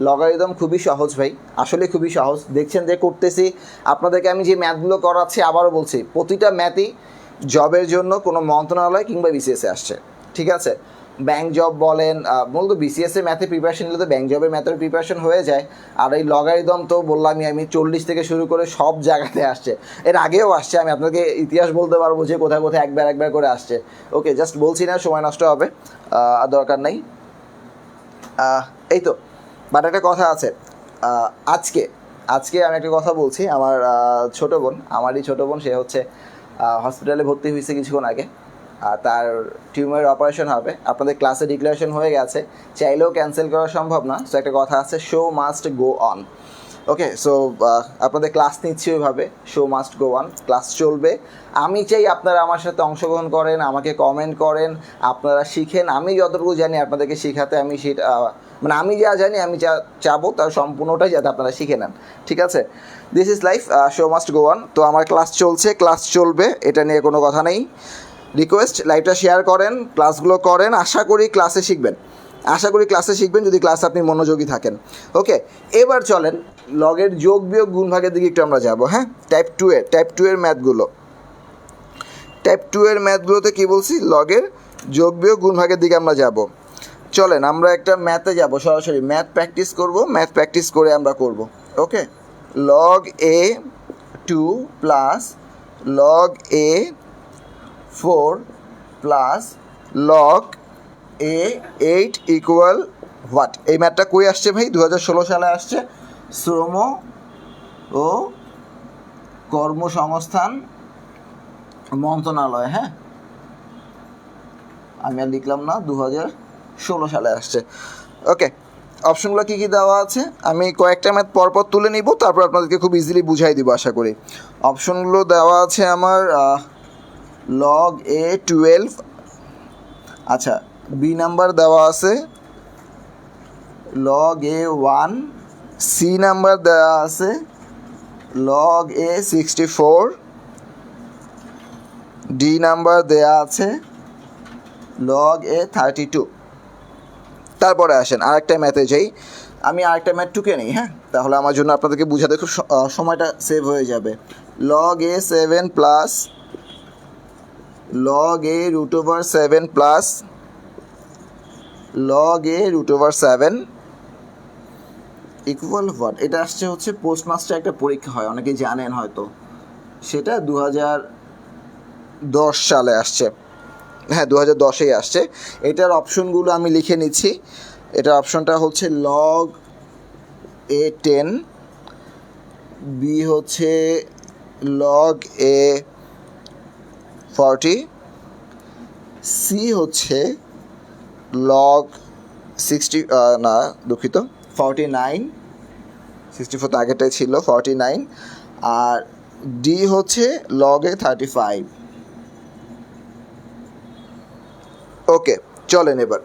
লগারিদম খুবই সহজ ভাই, আসলে খুবই সহজ। দেখছেন যে করতেছি আপনাদেরকে, আমি যে ম্যাথগুলো করাচ্ছি আবারও বলছি, প্রতিটা ম্যাথই জবের জন্য কোনো মন্ত্রণালয় কিংবা বিসিএসে আসছে, ঠিক আছে? ব্যাংক জব বলেন, মূলত বিসিএসের ম্যাথে প্রিপারেশন নিলে তো ব্যাংক জবের ম্যাথের প্রিপারেশন হয়ে যায়। আর এই লগারিদম তো বললামই আমি 40 থেকে শুরু করে সব জায়গাতে আসছে, এর আগেও আসছে। আমি আপনাকে ইতিহাস বলতে পারবো যে কোথায় কোথায় একবার করে আসছে। ওকে, জাস্ট বলছি না, সময় নষ্ট হবে, আর দরকার নেই। এই তো, বাট একটা কথা আছে। আজকে আমি একটা কথা বলছি। আমার আমারই ছোটো বোন, সে হচ্ছে হসপিটালে ভর্তি হয়েছে কিছুক্ষণ আগে। তার টিউমারের অপারেশন হবে। আপনাদের ক্লাসে ডিক্লারেশন হয়ে গেছে, চাইলেও ক্যান্সেল করা সম্ভব না। সো একটা কথা আছে, show must go on. Okay, so আপনাদের ক্লাস নিচ্ছি ওইভাবে, show must go on, class চলবে। আমি চাই আপনারা আমার সাথে অংশগ্রহণ করেন, আমাকে কমেন্ট করেন, আপনারা শিখেন। আমি যতটুকু জানি আপনাদেরকে শেখাতে আমি সেটা, মানে আমি যা জানি আমি যা চাবো তার সম্পূর্ণটাই যাতে আপনারা শিখে নেন, ঠিক আছে? This is life, show must go on. তো আমার ক্লাস চলছে, ক্লাস চলবে, এটা নিয়ে কোনো কথা নেই। রিকোয়েস্ট, লাইভটা শেয়ার করেন, ক্লাসগুলো করেন। আশা করি ক্লাসে শিখবেন যদি ক্লাসে আপনি মনোযোগী থাকেন। ওকে, এবার চলেন লগের যোগ বিয়োগ গুণ ভাগের দিকে একটু আমরা যাব, হ্যাঁ? টাইপ 2 এর ম্যাথগুলোতে কী বলছি, লগের যোগ বিয়োগ গুণ ভাগের দিকে আমরা যাব। চলেন আমরা একটা ম্যাথে যাব, সরাসরি ম্যাথ প্র্যাকটিস করব, ম্যাথ প্র্যাকটিস করে আমরা করব। Okay, log A 2 plus log A 4 plus log A 8 equal what? এই ম্যাথটা কই আসছে ভাই? 2016 সালে আসছে, শ্রম ও কর্মসংস্থান মন্ত্রণালয়, হ্যাঁ? আমি আর লিখলাম না, 2016 সালে আসছে। ওকে, অপশনগুলো কী কী দেওয়া আছে আমি কয়েকটা ম্যাথ পরপর তুলে নিব, তারপর আপনাদেরকে খুব ইজিলি বুঝাই দিব আশা করি। অপশনগুলো দেওয়া আছে আমার লগ এ 12, আচ্ছা বি নাম্বার দেওয়া আছে লগ এ 1, সি নাম্বার দেওয়া আছে লগ এ 64, ডি নাম্বার দেওয়া আছে লগ এ 32। তারপরে আসেন আরেকটা ম্যাথে যাই, আমি আরেকটা ম্যাথ টুকে নিই, হ্যাঁ? তাহলে আমার জন্য আপনাদেরকে বোঝাতে খুব সময়টা সেভ হয়ে যাবে। Log A 7 plus log a root over 7 plus log a root over 7 equal what? এটা আসছে হচ্ছে পোস্ট মাস্টার একটা পরীক্ষা হয়, অনেকেই জানেন হয়তো, সেটা 2010 সালে আসছে, হ্যাঁ 2010-এই আসছে। এটার অপশনগুলো আমি লিখে নিচ্ছি। এটার অপশনটা হচ্ছে লগ এ 10, বি হচ্ছে লগ এ 40, সি হচ্ছে লগ 60, না দুঃখিত 49, 64 তো আগেটাই ছিল 49, আর ডি হচ্ছে লগ এ 35। ওকে, চলেন এবার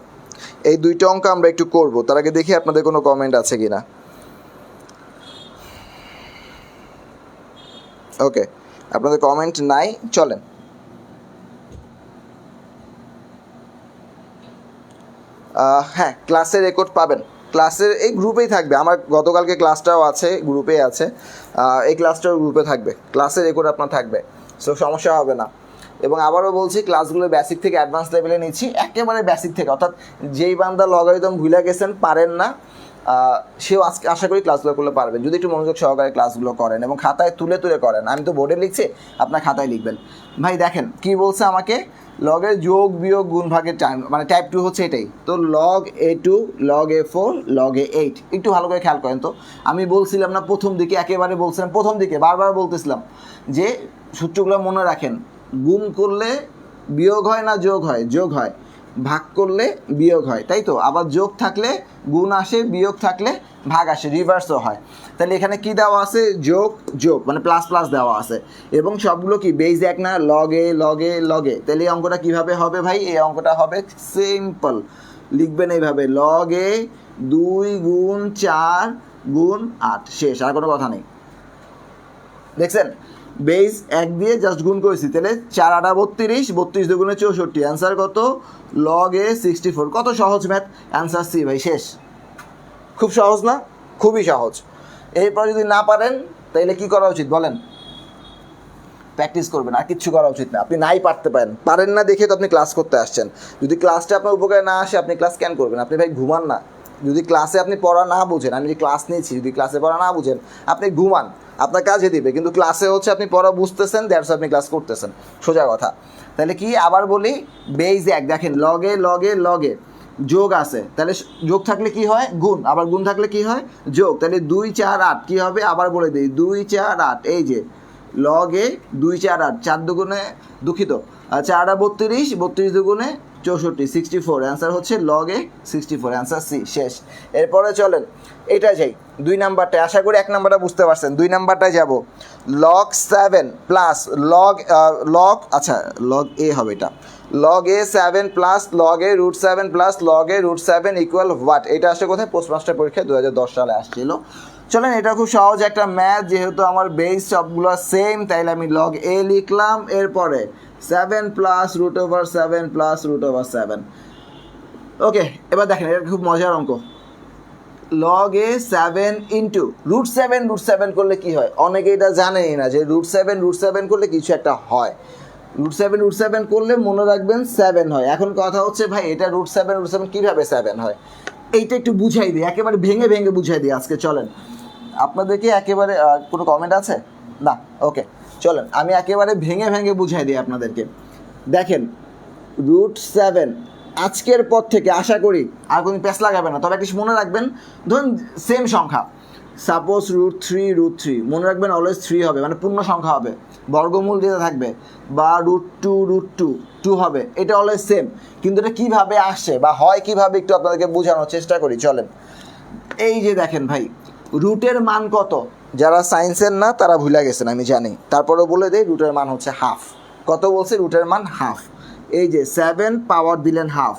এই দুইটা অঙ্ক আমরা একটু করব, তার আগে দেখি আপনাদের কোনো কমেন্ট আছে কি না। ওকে, আপনাদের কমেন্ট নাই, চলেন। হ্যাঁ, ক্লাসের রেকর্ড পাবেন, ক্লাসের এই গ্রুপেই থাকবে। আমার গতকালকে ক্লাসটাও আছে, গ্রুপেই আছে, এই ক্লাসটাও গ্রুপে থাকবে, ক্লাসের রেকর্ড আপনার থাকবে, সো সমস্যা হবে না। এবং আবারও বলছি, ক্লাসগুলো বেসিক থেকে অ্যাডভান্স লেভেলে নিচ্ছি, একেবারে বেসিক থেকে, অর্থাৎ যেই বান্দা লগারিদম ভুলে গেছেন, পারেন না, সেও আজকে আশা করি ক্লাসগুলো করলে পারবেন, যদি একটু মনোযোগ সহকারে ক্লাসগুলো করেন এবং খাতায় তুলে তুলে করেন। আমি তো বোর্ডে লিখছি, আপনার খাতায় লিখবেন। ভাই দেখেন কি বলছে আমাকে, লগের যোগ বিয়োগ গুণ ভাগের টাইম, মানে টাইপ 2 হচ্ছে এটাই। তো log A2 log A4 log A8, একটু ভালো করে খেয়াল করেন তো। আমি বলছিলাম না প্রথম দিকে, একেবারে বলছিলাম প্রথম দিকে, বারবার বলতেছিলাম যে সূত্রগুলো মনে রাখেন, গুণ করলে বিয়োগ হয় না যোগ হয়? যোগ হয়। ভাগ করলে বিয়োগ হয়, তাই তো? আবার যোগ থাকলে গুণ আসে, বিয়োগ থাকলে ভাগ আসে, রিভার্সও হয়। তাহলে এখানে কি দেওয়া আছে? যোগ যোগ, মানে প্লাস প্লাস দেওয়া আছে, এবং সবগুলো কি বেজ এক না? লগে লগে লগে। তাহলে এই অঙ্কটা কীভাবে হবে ভাই? এই অঙ্কটা হবে সিম্পল, লিখবেন এইভাবে, লগে 2 গুণ 4 গুণ 8, শেষ, আর কোনো কথা নেই। দেখছেন, বেস 1 দিয়ে জাস্ট গুণ করেছি, তাহলে 4 8 32, 32 দুগুণে 64, অ্যান্সার কত? Log A 64। কত সহজ ম্যাথ, অ্যান্সার সি ভাই, শেষ। খুব সহজ না? খুবই সহজ। এরপর যদি না পারেন তাহলে কি করা উচিত বলেন? প্র্যাকটিস করবেন, আর কিচ্ছু করা উচিত না। আপনি নাই পারেন না দেখে তো আপনি ক্লাস করতে আসছেন। যদি ক্লাসটা আপনার উপকারে না আসে, আপনি ক্লাস কেন করবেন? আপনি ভাই ঘুমান না। যদি ক্লাসে আপনি পড়া না বুঝেন, আমি যে ক্লাস নিয়েছি, যদি ক্লাসে পড়া না বুঝেন, আপনি ঘুমান, আপনার কাজে দিবে। কিন্তু ক্লাসে হচ্ছে আপনি পড়া বুঝতেছেন, দ্যাটস আপনি ক্লাস করতেছেন, সোজা কথা। তাহলে কি, আবার বলি, বেজ 1, দেখেন লগে লগে লগে যোগ আছে, তাহলে যোগ থাকলে কি হয়? গুণ, আবার গুণ থাকলে কি হয়? যোগ। তাহলে 2 4 8 কী হবে? আবার বলে দিই, 2 4 8, এই যে লগে 2 4 8, 4 দুগুণে, দুঃখিত, 4 32, 32 দুগুণে 64, 64, অ্যান্সার হচ্ছে লগে 64, অ্যান্সার সি, শেষ। এরপরে চলেন এটা যাই 2 নাম্বারটায়, আশা করি 1 নাম্বারটা বুঝতে পারছেন। 2 নাম্বারটায় যাব, লগ 7 প্লাস লগ আচ্ছা লগ এ হবে এটা, log A 7 plus log A √7 plus log A √7 equal what? এটা আসে কোথায়? পোস্টমাস্টার পরীক্ষায় 2010 সালে আসছিল। চলেন, এটা খুব সহজ একটা ম্যাথ, যেহেতু আমার বেস সবগুলো সেম, তাইলে আমি লগ A লিখলাম, এরপরে 7 প্লাস √7 প্লাস √7। ওকে, এবার দেখেন, এটা খুব মজার অঙ্ক। লগ A 7 ইন্টু √7 করলে কি হয়? অনেকে এটা জানেই না যে √7 করলে কিছু একটা হয়। √7 করলে মনে রাখবেন 7 হয়। এখন কথা হচ্ছে ভাই, এটা √7 কীভাবে 7 হয়? এইটা একটু বুঝাই দিই, একেবারে ভেঙে ভেঙে বুঝাই দিই আজকে। চলেন, আপনাদেরকে একেবারে কোনো কমেন্ট আছে না? ওকে, চলেন আমি একেবারে ভেঙে ভেঙে বুঝাই দিই আপনাদেরকে। দেখেন, √7 আজকের পর থেকে আশা করি আর কোনো প্যাস লাগাবে না, তবে একটা মনে রাখবেন, ধরুন সেম সংখ্যা, সাপোজ √3 মনে রাখবেন অলওয়েজ 3 হবে, মানে পূর্ণ সংখ্যা হবে, বর্গমূল যেটা থাকবে, বা √2 হবে, এটা অলওয়েজ সেম। কিন্তু এটা কীভাবে আসছে বা হয় কীভাবে, একটু আপনাদেরকে বোঝানোর চেষ্টা করি। চলেন, এই যে দেখেন ভাই, রুটের মান কত? যারা সায়েন্সের না তারা ভুলে গেছেন, আমি জানি, তারপরেও বলে দেই, রুটের মান হচ্ছে হাফ। কত বলছে? রুটের মান হাফ। এই যে 7 পাওয়ার দিলেন হাফ,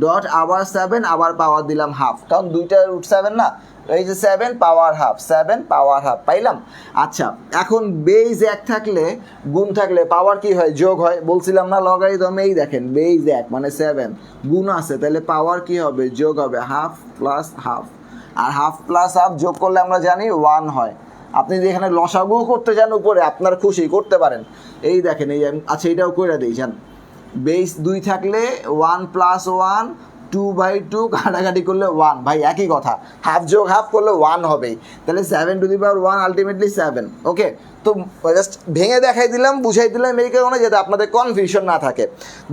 ডট আবার 7 আবার পাওয়ার দিলাম হাফ, কারণ দুইটা √7 না, এই যে 7 পাওয়ার হাফ, 7 পাওয়ার হাফ পাইলাম। আচ্ছা, এখন বেজ 1 থাকলে, গুণ থাকলে পাওয়ার কি হয়? যোগ হয়। বলছিলাম না লগারিদমে, এই দেখেন বেজ 1 মানে 7, গুণ আছে, তাহলে পাওয়ার কি হবে? যোগ হবে, হাফ প্লাস হাফ, আর হাফ প্লাস হাফ যোগ করলে আমরা জানি 1 হয়। আপনি যদি এখানে লসাগুও করতে চান উপরে, আপনার খুশি করতে পারেন। এই দেখেন, এই আচ্ছা এটাও করে দিই, জান, বেস 2 থাকলে 1 প্লাস 1, 2/2 কাটাকাটি করলে 1, ভাই একই কথা, হাফ যোগ হাফ করলে 1 হবেই। তাহলে 7⁻1 আলটিমেটলি 7। ওকে, তো জাস্ট ভেঙে দেখাই দিলাম, বুঝাই দিলাম এই কারণে, যাতে আপনাদের কনফিউশন না থাকে।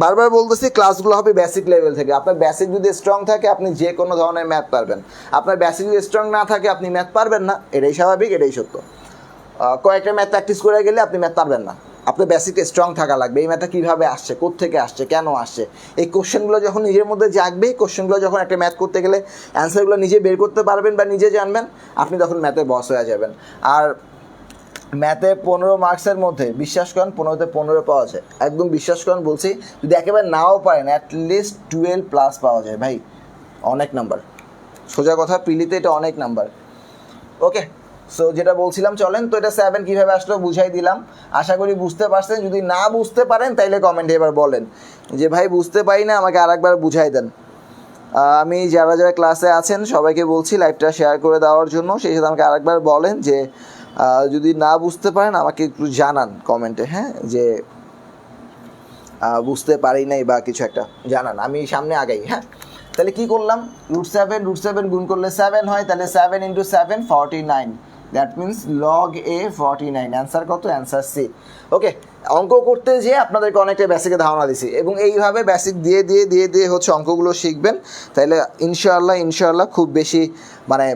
বারবার বলতেছি, ক্লাসগুলো হবে বেসিক লেভেল থেকে। আপনার বেসিক যদি স্ট্রং থাকে, আপনি যে কোনো ধরনের ম্যাথ পারবেন। আপনার বেসিক যদি স্ট্রং না থাকে, আপনি ম্যাথ পারবেন না, এটাই স্বাভাবিক, এটাই সত্য। কয়েকটা ম্যাথ প্র্যাকটিস করে গেলে আপনি ম্যাথ পারবেন না। আপনার বেসিকটা স্ট্রং থাকা লাগবে। এই ম্যাথটা কীভাবে আসছে, কোত্থেকে আসছে, কেন আসছে, এই কোশ্চেনগুলো যখন নিজের মধ্যে জাগবে, কোশ্চেনগুলো যখন একটা ম্যাথ করতে গেলে অ্যান্সারগুলো নিজে বের করতে পারবেন বা নিজে জানবেন, আপনি তখন ম্যাথে বস হয়ে যাবেন। আর ম্যাথে 15 মার্কসের মধ্যে বিশ্বাস করেন 15তে 15 পাওয়া যায়, একদম বিশ্বাস করেন বলছি। যদি একেবারে নাও পারেন, অ্যাটলিস্ট 12+ পাওয়া যায় ভাই, অনেক নাম্বার, সোজা কথা, পিলিতে এটা অনেক নাম্বার। ওকে, সো যেটা বলছিলাম, চলেন তো এটা 7 কীভাবে আসলো বুঝাই দিলাম, আশা করি বুঝতে পারছেন। যদি না বুঝতে পারেন তাইলে কমেন্টে এবার বলেন যে ভাই বুঝতে পারি না, আমাকে আরেকবার বুঝাই দেন। আমি যারা যারা ক্লাসে আছেন সবাইকে বলছি লাইভটা শেয়ার করে দেওয়ার জন্য। সেই সাথে আমাকে আরেকবার বলেন যে যদি না বুঝতে পারেন আমাকে একটু জানান কমেন্টে, হ্যাঁ, যে বুঝতে পারি নাই বা কিছু একটা জানান, আমি সামনে আগাই। হ্যাঁ, তাহলে কি করলাম, √7 গুণ করলে 7 হয়, তাহলে 7 × 7 49, that means log A 49। Answer কত? Answer C. ওকে, অঙ্ক করতে যেয়ে আপনাদেরকে অনেকটা বেসিকের ধারণা দিছি এবং এইভাবে বেসিক দিয়ে দিয়ে দিয়ে দিয়ে হচ্ছে অঙ্কগুলো শিখবেন, তাইলে ইনশাআল্লাহ খুব বেশি মানে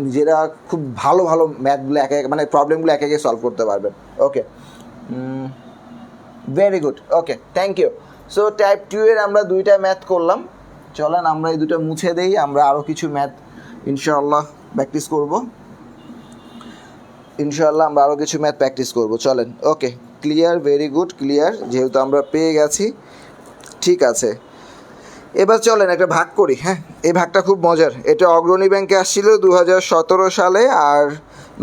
নিজেরা খুব ভালো ভালো ম্যাথগুলো একে মানে প্রবলেমগুলো একে একে সলভ করতে পারবেন। Okay, very good. Okay, thank you. So type 2 এর আমরা 2টা ম্যাথ করলাম। চলেন আমরা এই 2টা মুছে দেই, আমরা আরও কিছু ম্যাথ ইনশাআল্লাহ প্র্যাকটিস করব। আমরা আরও কিছু ম্যাথ প্র্যাকটিস করব। চলেন। ওকে, ক্লিয়ার, ভেরি গুড, ক্লিয়ার। যেহেতু আমরা পেয়ে গেছি, ঠিক আছে। এবার চলেন একটা ভাগ করি। হ্যাঁ, এই ভাগটা খুব মজার। এটা অগ্রণী ব্যাংকে আসছিল 2017 সালে, আর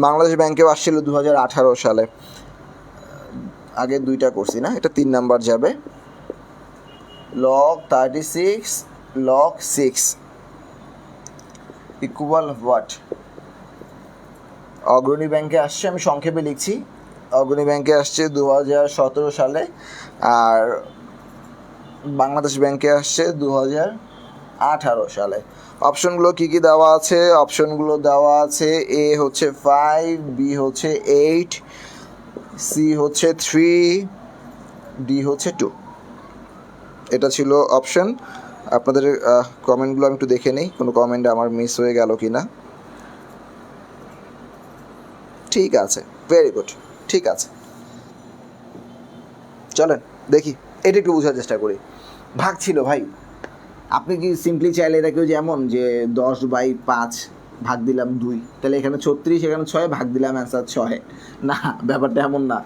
বাংলাদেশ ব্যাংকেও আসছিল 2018 সালে। আগে 2টা করছি না, এটা 3 নাম্বার যাবে। log 36 log 6 equal what? অগ্রণী ব্যাংকে আসছে, আমি সংক্ষেপে লিখছি, অগ্রণী ব্যাংকে আসছে 2017 সালে, আর বাংলাদেশ ব্যাংকে আসছে 2018 সালে। অপশনগুলো কী কী দেওয়া আছে? অপশনগুলো দেওয়া আছে, এ হচ্ছে 5, বি হচ্ছে 8, সি হচ্ছে 3, ডি হচ্ছে 2। এটা ছিল অপশন। আপনাদের কমেন্টগুলো আমি একটু দেখে নিই, কোনো কমেন্ট আমার মিস হয়ে গেল কি না। ঠিক আছে, ভেরি গুড, ঠিক আছে। চলেন দেখি, এটা একটু বোঝার চেষ্টা করি। ভাগ ছিল ভাই, আপনি কি সিম্পলি চাইলে এটাকেও যেমন যে 10/5 ভাগ দিলাম 2, তাহলে এখানে 36, এখানে 6 ভাগ দিলাম অ্যান্সার 6? না, ব্যাপারটা এমন না।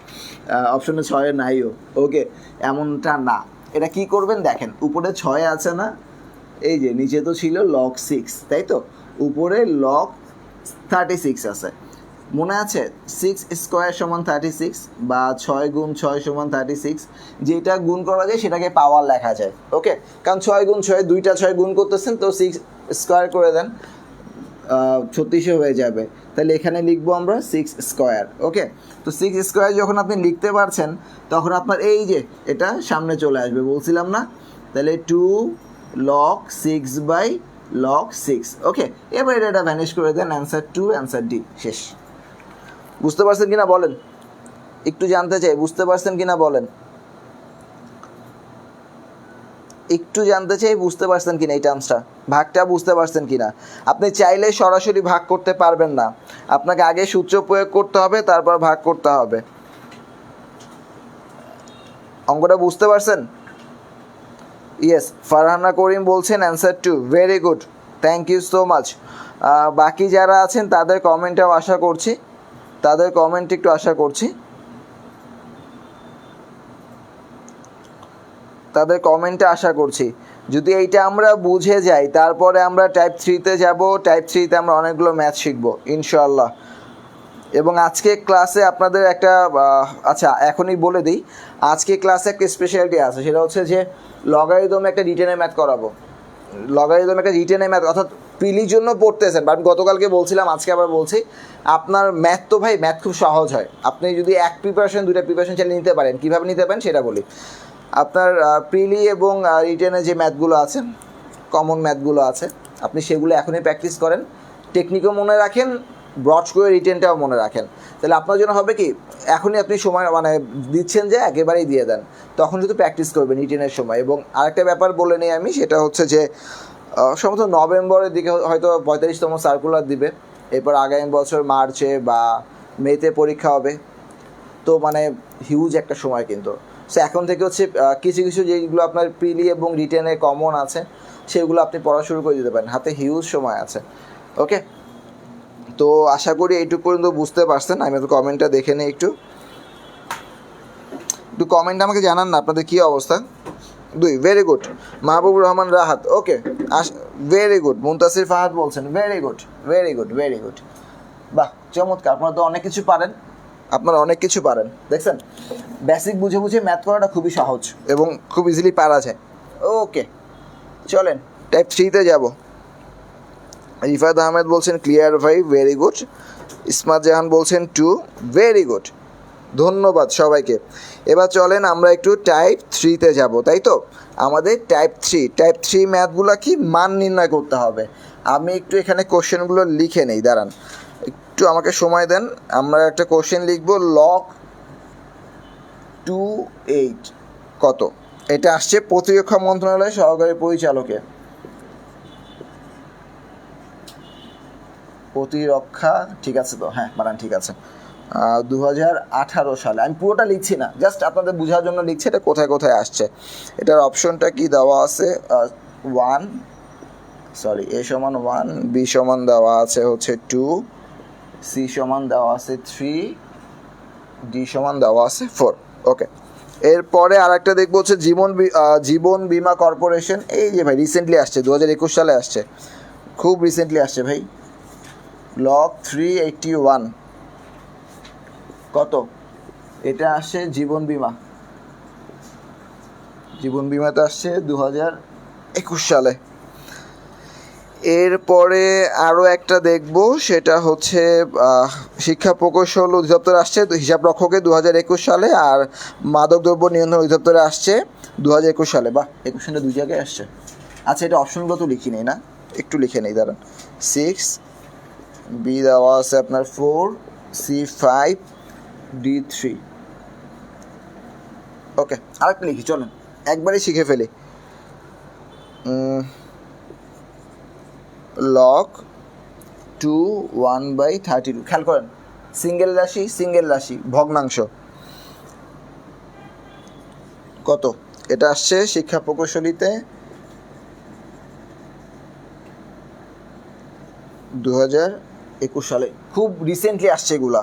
অপশনে 6 নাইও। ওকে, এমনটা না। এটা কি করবেন দেখেন, উপরে 6 আছে না, এই যে নিচে তো ছিল log 6, তাই তো, উপরে log 36 আছে, মনে আছে 6² = 36 বা 6 × 6 = 36, যেটা গুণ করা যায় সেটাকে পাওয়ার লেখা যায়। ওকে, কারণ 6 × 6 2টা 6 গুণ করতেছেন, তো 6² করে দেন, 36 হয়ে যাবে। তাহলে এখানে লিখবো আমরা 6²। ওকে, তো 6² যখন আপনি লিখতে পারছেন তখন আপনার এই যে এটা সামনে চলে আসবে, বলছিলাম না? তাহলে 2 log 6/log 6। ওকে, এবার এটা ভ্যানিশ করে দেন, অ্যান্সার 2, অ্যান্সার ডি। শেষ। বুঝতে পারছেন কিনা বলেন, একটু জানতে চাই, বুঝতে পারছেন কিনা বলেন, একটু জানতে চাই, বুঝতে পারছেন কিনা এই টার্মসটা, ভাগটা বুঝতে পারছেন কিনা? আপনি চাইলে সরাসরি ভাগ করতে পারবেন না, আপনাকে আগে সূত্র প্রয়োগ করতে হবে, তারপর ভাগ করতে হবে। অঙ্কটা বুঝতে পারছেন? ইয়েস, ফারহানা করিম বলছেন answer 2, very good, thank you so much. বাকি যারা আছেন তাদের কমেন্টটাও আশা করছি, তাদের কমেন্ট একটু আশা করছি, তাদের কমেন্টে আশা করছি। যদি এইটা আমরা বুঝে যাই তারপরে আমরা টাইপ 3-তে যাব, টাইপ 3-তে আমরা অনেকগুলো ম্যাথ শিখব ইনশাআল্লাহ। এবং আজকে ক্লাসে আপনাদের একটা আচ্ছা এখনই বলে দিই, আজকে ক্লাসে একটা স্পেশালিটি আছে, সেটা হচ্ছে যে লগারিদমে একটা রিটেনের ম্যাথ করাবো। লগারিদমে একটা রিটেনের ম্যাথ, অর্থাৎ পিলির জন্য পড়তেছেন, বাট গতকালকে বলছিলাম, আজকে আবার বলছি, আপনার ম্যাথ তো ভাই ম্যাথ খুব সহজ হয়, আপনি যদি 1 প্রিপারেশন 2টা প্রিপারেশন চালিয়ে নিতে পারেন। কীভাবে নিতে পারেন সেটা বলি। আপনার প্রিলি এবং রিটেনে যে ম্যাথগুলো আছে, কমন ম্যাথগুলো আছে, আপনি সেগুলো এখনই প্র্যাকটিস করেন, টেকনিকও মনে রাখেন, ব্রড করে রিটেনটাও মনে রাখেন। তাহলে আপনার জন্য হবে কি, এখনই আপনি সময় মানে দিচ্ছেন যে একেবারেই দিয়ে দেন, তখন শুধু প্র্যাকটিস করবেন রিটেনের সময়। এবং আরেকটা ব্যাপার বলে নিই আমি, সেটা হচ্ছে যে সম্ভবত নভেম্বরের দিকে হয়তো 45তম সার্কুলার দিবে, এরপর আগামী বছর মার্চে বা মেতে পরীক্ষা হবে, তো মানে হিউজ একটা সময় কিন্তু। সো এখন থেকে হচ্ছে কিছু কিছু যেগুলো আপনার প্রিলি এবং রিটেনে কমন আছে সেগুলো আপনি পড়া শুরু করে দিতে পারেন, হাতে হিউজ সময় আছে। ওকে, তো আশা করি এইটুকু পর্যন্ত বুঝতে পারছেন। আমি তো কমেন্টটা দেখে নিই, একটু কমেন্ট আমাকে জানান না আপনাদের কী অবস্থা। 2, ভেরি গুড। মাহবুবুর রহমান রাহাত, ওকে, ভেরি গুড। মুনতাসির ফাহাদ বলছেন very good, very good, very good, বাহ, চমৎকার। আপনারা তো অনেক কিছু পারেন, আপনারা অনেক কিছু পারেন, দেখছেন। বেসিক বুঝে বুঝে ম্যাথ করাটা খুবই সহজ এবং খুব ইজিলি পারা যায়। ওকে, চলেন টাইপ 3-তে যাব। রিফাত আহমেদ বলছেন ক্লিয়ার ভাই, ভেরি গুড। ইসমাত জাহান বলছেন 2, ভেরি গুড, ধন্যবাদ সবাইকে। এবার চলেন আমরা একটু টাইপ 3-তে যাব, তাই তো? আমাদের টাইপ 3 ম্যাথগুলো কি মান নির্ণয় করতে হবে। আমি একটু এখানে কোশ্চেনগুলো লিখে নেই, দাঁড়ান একটু আমাকে সময় দেন। আমরা একটা কোশ্চেন লিখব, log 28 কত? এটা আসছে প্রতিরক্ষা মন্ত্রণালয়ের সহকারী পরিচালকে। প্রতিরক্ষা, ঠিক আছে তো? হ্যাঁ, বানান ঠিক আছে। 2018 সালে, আমি পুরোটা লিখছি না, জাস্ট আপনাদের বোঝার জন্য লিখছি এটা কোথায় কোথায় আসছে। এটার অপশনটা কি দেওয়া আছে? 1, সরি, A সমান 1, B সমান দেওয়া আছে হচ্ছে 2, C সমান দেওয়া আছে 3, D সমান দেওয়া আছে 4। ওকে, এরপরে আর একটা দেখবো হচ্ছে জীবন বীমা কর্পোরেশন। এই যে ভাই রিসেন্টলি আসছে, 2021 সালে আসছে, খুব রিসেন্টলি আসছে ভাই। log 381 কত? এটা আসছে জীবন বিমাতে আসছে 2021 সালে। এরপরে আরও একটা দেখব, সেটা হচ্ছে শিক্ষা প্রকৌশল অধিদপ্তরে আসছে হিসাব রক্ষকে 2021 সালে, আর মাদকদ্রব্য নিয়ন্ত্রণ অধিদপ্তরে আসছে 2021 সালে। বাহ, 21 সালে দুই জায়গায় আসছে। আচ্ছা, এটা অপশনগুলো তো লিখি নেই না, একটু লিখে নেই, দাঁড়ান। 6, B দেওয়া আছে আপনার 4, C 5, D 3। ওকে, আরেকটা লিখি, চলেন একবারই শিখে ফেলি। log 2 1/32, খেয়াল করেন, সিঙ্গেল রাশি ভগ্নাংশ কত? এটা আসছে শিক্ষা প্রকৌশলীতে 2021 সালে, খুব রিসেন্টলি আসছে এগুলা,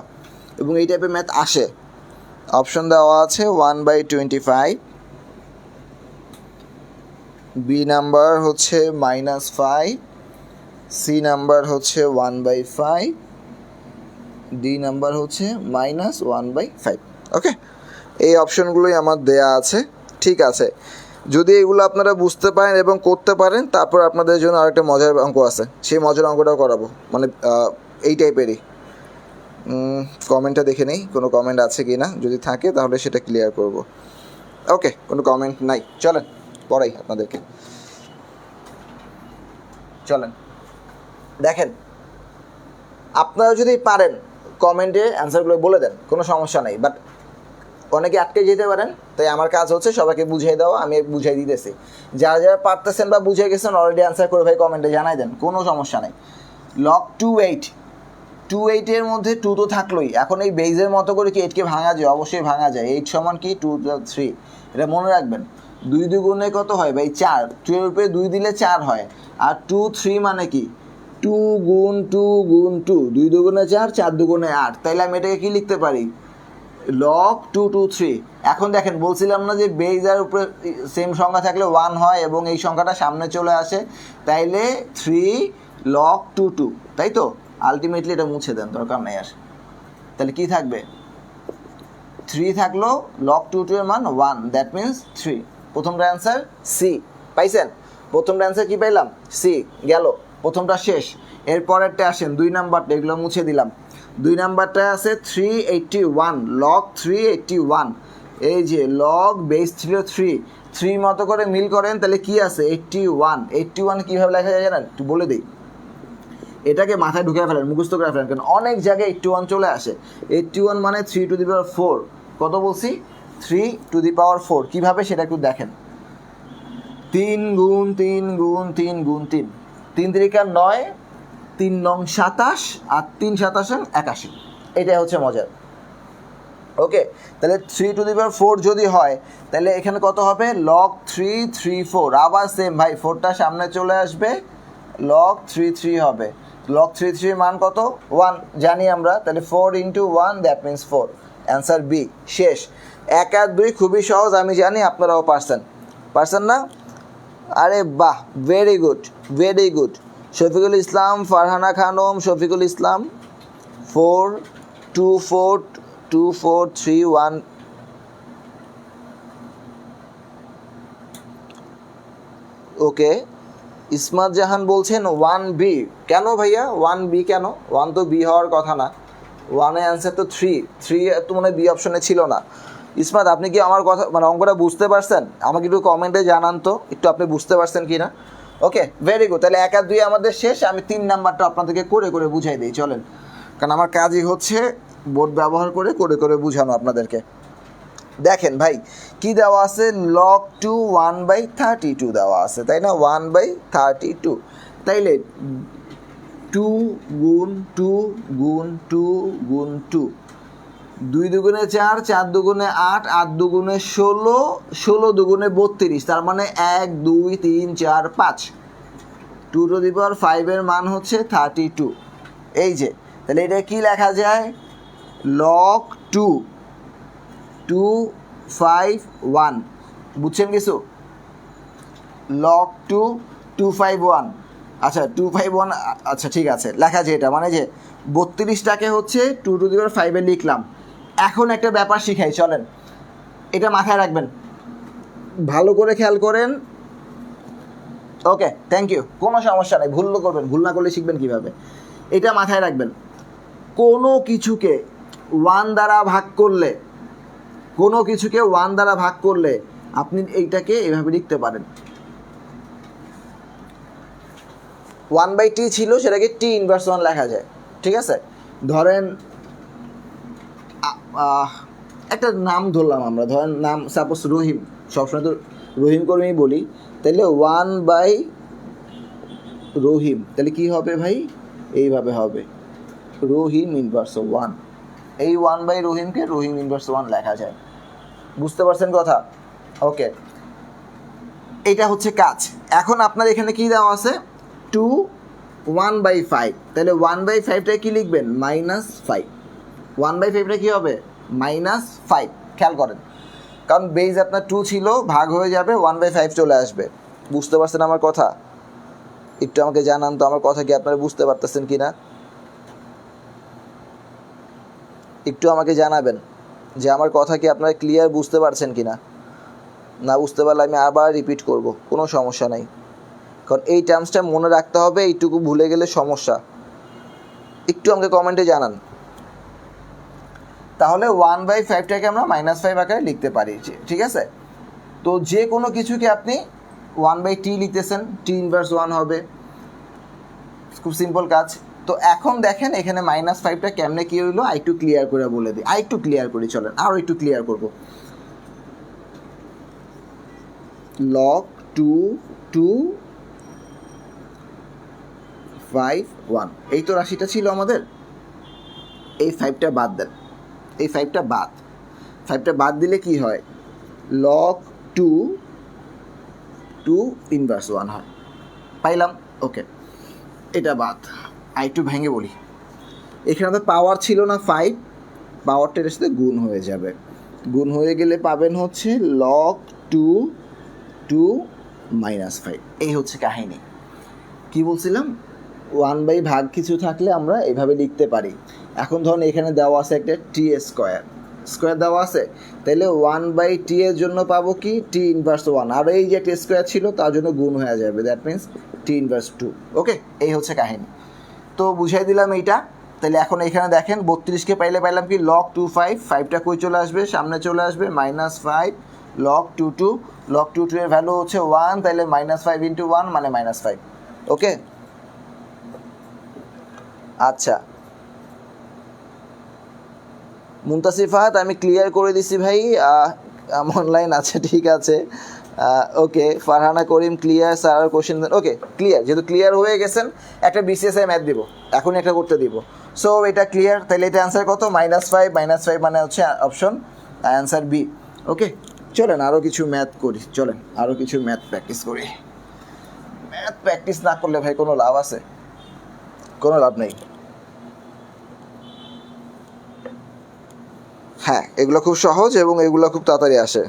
এবং এই টাইপের ম্যাথ আসে। অপশন দেওয়া আছে 1/25, B নাম্বার হচ্ছে -5, C নাম্বার হচ্ছে 1/5, D নাম্বার হচ্ছে -1/5। ওকে, এই অপশনগুলোই আমার দেয়া আছে, ঠিক আছে। যদি এগুলো আপনারা বুঝতে পারেন এবং করতে পারেন, তারপর আপনাদের জন্য আরেকটা মজার অঙ্ক আছে, সেই মজার অঙ্কটাও করাবো, মানে এই টাইপেরই। কমেন্টটা দেখে নেই, কোনো কমেন্ট আছে কি না, যদি থাকে তাহলে সেটা ক্লিয়ার করব। ওকে, কোনো কমেন্ট নাই, চলেন পড়াই আপনাদেরকে। চলেন দেখেন, আপনারা যদি পারেন কমেন্টে অ্যান্সারগুলো বলে দেন, কোনো সমস্যা নেই, বাট অনেকে আটকে যেতে পারেন, তাই আমার কাজ হচ্ছে সবাইকে বুঝিয়ে দেওয়া। আমি বুঝিয়ে দিতেছি, যারা যারা পারতেছেন বা বুঝে গেছেন অলরেডি অ্যান্সার করে ভাই কমেন্টে জানাই দেন, কোনো সমস্যা নেই। log 28 মধ্যে 2 তো থাকলোই, এখন এই বেইজের মতো করে কি 8কে ভাঙা যায়? অবশ্যই ভাঙা যায়। 8 সমান কি 2 + 3, এটা মনে রাখবেন। 2 দুগুণে কত হয় ভাই? 4। 2 এর উপরে 2 দিলে 4 হয়, আর 2 3 মানে কি 2 গুণ 2 গুণ 2, 2 দুগুণে 4, 4 দুগুণে 8। তাইলে আমি এটাকে কি লিখতে পারি? log 223। এখন দেখেন, বলছিলাম না যে বেইজের উপরে সেম সংখ্যা থাকলে 1 হয় এবং এই সংখ্যাটা সামনে চলে আসে, তাইলে 3 log 22, তাই তো? আলটিমেটলি এটা মুছে দেন, দরকার নেই আর। তাহলে কি থাকবে? 3 থাকলো, log 22 এর মান 1, দ্যাট মিনস 3। প্রথমটা অ্যান্সার সি, পাইছেন? প্রথমটা অ্যান্সার কি পাইলাম? সি, গেল প্রথমটা শেষ। এরপরেরটা আসেন 2 নাম্বারটা, এগুলো মুছে দিলাম। 2 নাম্বারটা আছে 381, log 381। এই যে log বেস ছিল 3 মতো করে মিল করেন, তাহলে কি আছে? 81 কীভাবে লেখা যায় জানেন? একটু বলে দিই, এটাকে মাথায় ঢুকে ফেলেন, মুখস্থ করে ফেলেন, কারণ অনেক জায়গায় 81 চলে আসে। 81 মানে 3 টু দি পাওয়ার 4। কত বলছি? 3 টু দি পাওয়ার 4। কীভাবে সেটা একটু দেখেন। 3 গুণ 3 গুণ 3 গুণ 3, 3 3 9, 3 9 27, আর 3 27 81। এটাই হচ্ছে মজার। ওকে, তাহলে 3 টু দি পাওয়ার 4 যদি হয়, তাহলে এখানে কত হবে? log 334। আবার সেম ভাই, 4টা সামনে চলে আসবে, log 33 হবে। log 33 মান কত? 1, জানি আমরা, তাহলে 4 × 1, দ্যাট মিনস 4। অ্যান্সার বি, শেষ। 1 আর 2 খুবই সহজ, আমি জানি আপনারাও পারছেন না? আরে বাহ, ভেরি গুড। শফিকুল ইসলাম, ফারহানা খানম, শফিকুল ইসলাম 4242431। ওকে, ইসমাত জাহান বলছেন 1B। কেন ভাইয়া 1B কেন? 1 তো বি হওয়ার কথা না, 1-এর অ্যান্সার তো 3 তো মনে হয় বি অপশনে ছিল না। ইসমাত, আপনি কি আমার কথা মানে অঙ্কটা বুঝতে পারছেন? আমাকে একটু কমেন্টে জানান তো একটু আপনি বুঝতে পারছেন কি না। ওকে, ভেরি গুড। তাহলে 1 আর 2 আমাদের শেষ। আমি 3 নাম্বারটা আপনাদেরকে করে করে বুঝাই দিই, চলেন। কারণ আমার কাজই হচ্ছে বোর্ড ব্যবহার করে করে করে বুঝানো আপনাদেরকে। দেখেন ভাই কি দেওয়া আছে, log2 1/32 দেওয়া আছে, তাই না? 1/32। তাইলে 2 গুণ 2 গুণ 2 গুণ 2, 2 দুগুণে 4, 4 দুগুণে 8, 8 দুগুণে 16, 16 দুগুণে 32, তার মানে 1 2 3 4 5, 2^5 এর মান হচ্ছে 32। এই যে, তাহলে এটা কি লেখা যায়? log2 251, বুঝছেন কিছু? log2 251, আচ্ছা 251, আচ্ছা ঠিক আছে, লেখা যায় এটা মানে যে 32টাকে হচ্ছে 2^5 লিখলাম। এখন একটা ব্যাপার শিখাই, চলেন এটা মাথায় রাখবেন, ভালো করে খেয়াল করেন। ওকে, থ্যাংক ইউ, কোনো সমস্যা নেই, ভুল করবেন, ভুল না করলে শিখবেন কীভাবে, এটা মাথায় রাখবেন। কোনো কিছুকে 1 দ্বারা ভাগ করলে, কোনো কিছুকে 1 দ্বারা ভাগ করলে আপনি এইটাকে এভাবে লিখতে পারেন। 1/t ছিল, সেটাকে t ইনভার্স 1 লেখা যায়, ঠিক আছে? ধরেন একটা নাম ধরলাম আমরা, ধরেন নাম সাপোজ রহিম, সবসময় তো রহিম করেই বলি, তাহলে 1/রহিম, তাহলে কি হবে ভাই? এইভাবে হবে, রহিম ইনভার্স 1। এই 1/রহিমকে রহিম ইনভার্স 1 লেখা যায়, বুঝতে পারছেন কথা? ওকে, এটা হচ্ছে কাজ। এখন আপনার এখানে কি দেওয়া আছে? 2 1/5, তাহলে 1/5টা কি লিখবেন? -5। 1/5টা কী হবে? -5। খেয়াল করেন, কারণ বেজ আপনার 2 ছিল, ভাগ হয়ে যাবে, 1/5 চলে আসবে। বুঝতে পারছেন আমার কথা? একটু আমাকে জানান তো আমার কথা কি আপনারা বুঝতে পারতেছেন কি না, একটু আমাকে জানাবেন যে আমার কথা কি আপনারা ক্লিয়ার বুঝতে পারছেন কি না। না বুঝতে পারলে আমি আবার রিপিট করব, কোনো সমস্যা নাই, কারণ এই টার্মসটা মনে রাখতে হবে, এইটুকু ভুলে গেলে সমস্যা। একটু আমাকে কমেন্টে জানান। তাহলে 1/5টাকে আমরা -5 আকারে লিখতে পারি, ঠিক আছে? তো যে কোনো কিছুকে আপনি 1/t লিখতেছেন, t ইনভার্স 1 হবে, খুব সিম্পল কাজ। তো এখন দেখেন এখানে -5টা কেমনে কী হইলো, আরেকটু ক্লিয়ার করে বলে দিই, আরেকটু ক্লিয়ার করি, চলেন আরও একটু ক্লিয়ার করব। log2 251, এই তো রাশিটা ছিল আমাদের। এই 5টা বাদ দেন, এই 5টা বাদ দিলে কি হয়? log2 2 ইনভার্স 1 হয়, পাইলাম? ওকে, এটা বাদ। একটু ভেঙে বলি, এখানে তো পাওয়ার ছিল না 5, পাওয়ারটা এর সাথে গুণ হয়ে যাবে, গুণ হয়ে গেলে পাবেন হচ্ছে log2 2 -5। এই হচ্ছে কাহিনী। কি বলছিলাম? 1 ভাগ কিছু থাকলে আমরা এইভাবে লিখতে পারি। এখন ধরুন এখানে দেওয়া আছে একটা স্কোয়ার দেওয়া আছে, তাহলে 1/t এর জন্য পাবো কি? t ইনভার্স 1, আর এই যে একটা স্কোয়ার ছিল তার জন্য গুণ হয়ে যাবে, দ্যাট মিনস t ইনভার্স 2। ওকে, এই হচ্ছে কাহিনী। তো বুঝাই দিলাম এইটা। তাহলে এখন এখানে দেখেন 32কে পাইলাম কি? log2 5টা কই চলে আসবে? সামনে চলে আসবে, -5 log2 2, log2 2 এর ভ্যালু হচ্ছে 1, তাহলে -5 × 1 মানে -5। ওকে, আচ্ছা মুনতাসির ফাহাদ, আমি ক্লিয়ার করে দিছি ভাই, অনলাইন আছে, ঠিক আছে। ওকে, ফারহানা করিম ক্লিয়ার, স্যার আর কোশ্চেন, ওকে ক্লিয়ার। যেহেতু ক্লিয়ার হয়ে গেছেন, একটা বিসিএসআই ম্যাথ দিব, এখনই একটা করতে দিব। সো এটা ক্লিয়ার, তাহলে এটা অ্যান্সার কত? -5 মানে হচ্ছে অপশন অ্যান্সার বি। ওকে, চলেন আরও কিছু ম্যাথ করি, চলেন আরও কিছু ম্যাথ প্র্যাকটিস করি। ম্যাথ প্র্যাকটিস না করলে ভাই কোনো লাভ আছে? কোনো লাভ নেই। হ্যাঁ, এগুলো খুব সহজ এবং এগুলো খুব তাড়াতাড়ি আসে,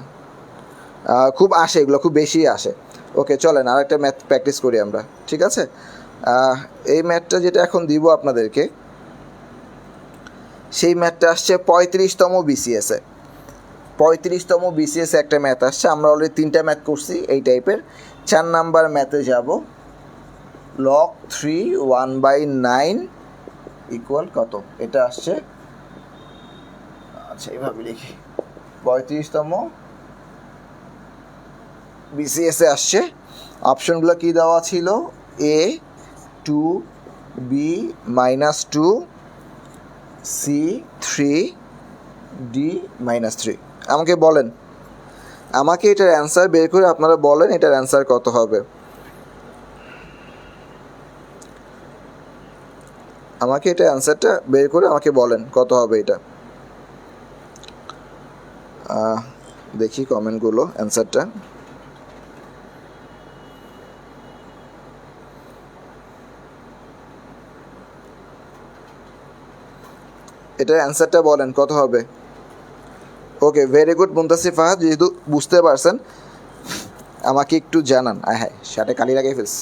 এগুলো খুব বেশি আসে। ওকে, চলেন আর একটা ম্যাথ প্র্যাকটিস করি আমরা, ঠিক আছে? এই ম্যাথটা যেটা এখন দিব আপনাদেরকে, সেই ম্যাথটা আসছে 35তম বিসিএসে। 35তম বিসিএসে একটা ম্যাথ আসছে, আমরা অলরেডি 3টা ম্যাথ করছি এই টাইপের। 4 নাম্বার ম্যাথে যাব, লগ 3 1/9 ইকুয়াল কত? এটা আসছে, আচ্ছা এইভাবে লিখি, 35তম বিসিএসে আসছে। অপশনগুলো কি দেওয়া ছিল? এ 2, বি -2, সি 3, ডি -3। আমাকে বলেন, আমাকে এটার অ্যান্সার বের করে আপনারা বলেন এটার অ্যান্সার কত হবে। আমাকে এটা অ্যান্সারটা বের করে আমাকে বলেন কত হবে এটা। দেখি কমেন্টগুলো, অ্যান্সারটা। এটার অ্যান্সারটা বলেন কত হবে। ওকে, ভেরি গুড মুনতাসির ফাহাদ, যেহেতু বুঝতে পারছেন আমাকে একটু জানান। হ্যাঁ, শার্টে কালি লাগাই ফেলস।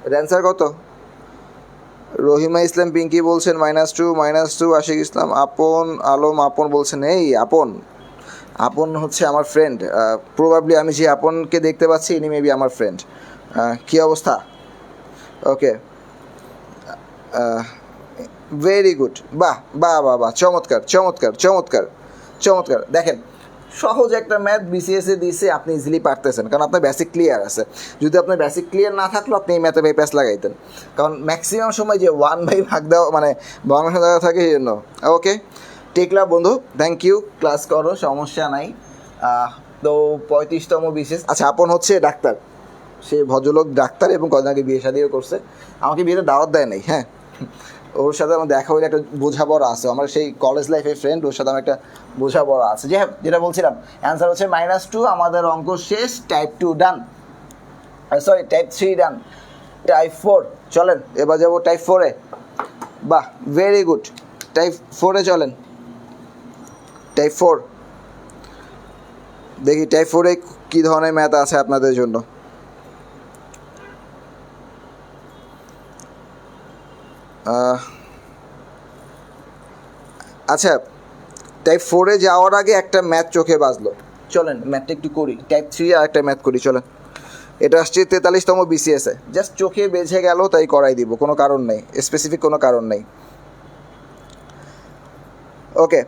এটার অ্যান্সার কত? রহিমা ইসলাম পিঙ্কি বলছেন -2, আশিক ইসলাম, আপন আলম আপন বলছেন, এই আপন হচ্ছে আমার ফ্রেন্ড। প্রবাবলি আমি যে আপনকে দেখতে পাচ্ছি ইনি মেবি আমার ফ্রেন্ড। কী অবস্থা? ওকে, ভেরি গুড, বাহ বাহ বাহ বাহ, চমৎকার চমৎকার চমৎকার চমৎকার। দেখেন, সহজ একটা ম্যাথ বিসিএসে দিয়েছে, আপনি ইজিলি পারতেছেন, কারণ আপনার বেসিক ক্লিয়ার আছে। যদি আপনার বেসিক ক্লিয়ার না থাকলো আপনি এই ম্যাথে প্যাস লাগাইতেন, কারণ ম্যাক্সিমাম সময় যে 1/ভাগ দেওয়া মানে ভাঙানো দেওয়া থাকে এই জন্য। ওকে, টেকলা বন্ধু, থ্যাংক ইউ, ক্লাস করো, সমস্যা নাই। তো 35তম বিসিএস। আচ্ছা, আপন হচ্ছে ডাক্তার, সে ভদ্রলোক ডাক্তার এবং কদিন আগে বিয়ে শাদিও করছে। আমাকে বিয়েতে দাওয়াত দেয় নাই। হ্যাঁ, ওর সাথে আমার দেখা হলে একটা বোঝাপড়া আছে, আমার সেই কলেজ লাইফের ফ্রেন্ড, ওর সাথে আমার একটা বোঝাপড়া আছে। যে যেটা বলছিলাম, অ্যান্সার হচ্ছে -2। আমাদের অঙ্ক শেষ। টাইপ 2 ডান, সরি টাইপ 3 ডান। টাইপ 4 চলেন, এবার যাবো টাইপ 4-এ। বাহ, ভেরি গুড, টাইপ 4-এ চলেন। টাইপ 4 দেখি, টাইপ 4-এ কী ধরনের ম্যাথ আছে আপনাদের জন্য। আচ্ছা, টাইপ 4-এ যাওয়ার আগে একটা ম্যাথ চোখে বাজলো, চলেন ম্যাথটা একটু করি। টাইপ 3 আর একটা ম্যাথ করি, চলেন। এটা আসছে 43তম বিসিএসে, জাস্ট চোখে বেঁচে গেল তাই করাই দিব, কোনো কারণ নেই, স্পেসিফিক কোনো কারণ নেই। ওকে,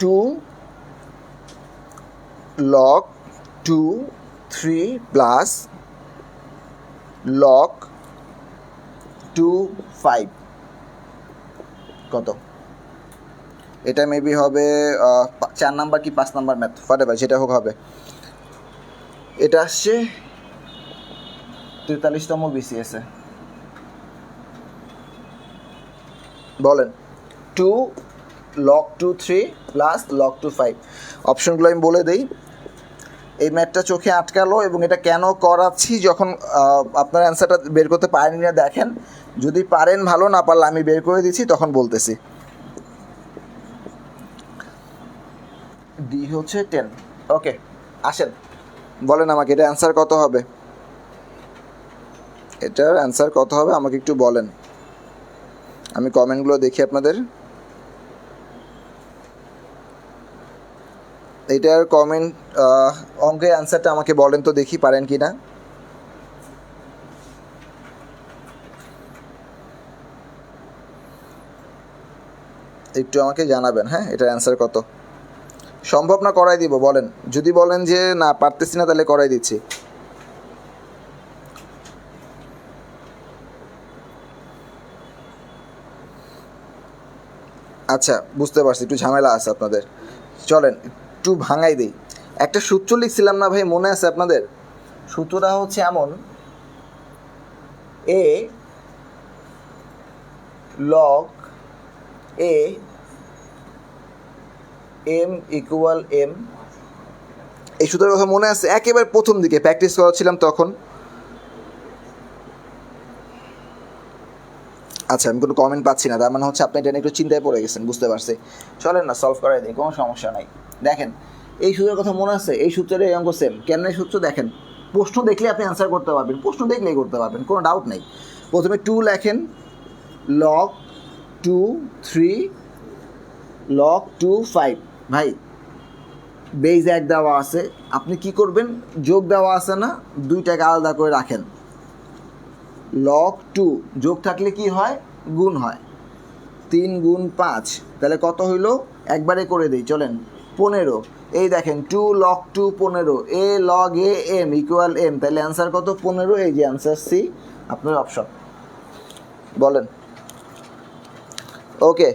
2 log 2 3 প্লাস log 2 5 কত? এটা মেবি হবে 4 নাম্বার কি 5 নাম্বার ম্যাথ, হোয়াটএভার, যেটা হোক হবে। এটা আসছে 43তম বিসিএসে। বলেন, 2 log 2 3 প্লাস log 2 5। অপশনগুলো আমি বলে দিই। এই ম্যাথটা চোখে আটকালো এবং এটা কেন করাচ্ছি, যখন আপনার অ্যান্সারটা বের করতে পারেন না দেখেন, যদি পারেন ভালো, না পারলে আমি বের করে দিচ্ছি, তখন বলতেছি। ডি হচ্ছে 10। ওকে, আসেন বলেন আমাকে এটা অ্যান্সার কত হবে। এটার অ্যান্সার কত হবে আমাকে একটু বলেন, আমি কমেন্টগুলো দেখি আপনাদের। এটার কমেন্ট, অঙ্কের অ্যান্সারটা আমাকে বলেন তো দেখি পারেন কি না। একটু আমাকে জানাবেন। হ্যাঁ, এটার অ্যান্সার কত? সম্ভব না করাই দিব, বলেন। যদি বলেন যে না পারতেছি না, তাহলে করাই দিচ্ছি। আচ্ছা, বুঝতে পারছি, একটু ঝামেলা আছে আপনাদের। চলেন একটু ভাঙাই দিই। একটা সূত্র লিখছিলাম না ভাই, মনে আছে আপনাদের? সূত্রটা হচ্ছে এমন, A log A M equal M. এই সূত্রের কথা মনে আছে? একেবারে প্রথম দিকে প্র্যাকটিস করাচ্ছিলাম তখন। আচ্ছা, আমি কোনো কমেন্ট পাচ্ছি না, তার মানে হচ্ছে আপনি এটা নিয়ে একটু চিন্তায় পড়ে গেছেন, বুঝতে পারছি। চলেন না সলভ করাই দিই, কোনো সমস্যা নাই। দেখেন, এই সূত্রের কথা মনে আছে? এই সূত্রের এই অঙ্ক সেম। কেন এই সূত্র? দেখেন, প্রশ্ন দেখলে আপনি অ্যান্সার করতে পারবেন, প্রশ্ন দেখলেই করতে পারবেন, কোনো ডাউট নেই। প্রথমে 2 লেখেন, log 2 3 log 2 5। ভাই বেজ 1 দেওয়া আছে, আপনি কি করবেন, যোগ দেওয়া আছে না, দুইটাকে আলাদা করে রাখেন। লগ 2 যোগ থাকলে কি হয়, গুণ হয়। 3 গুণ 5 তাহলে কত হইল, একবারে করে দিই চলেন, 15। এই দেখেন 2 log 2 15, A log A M equal M, তাহলে অ্যান্সার কত, 15। এই যে অ্যান্সার সি আপনার অপশন। বলেন। ওকে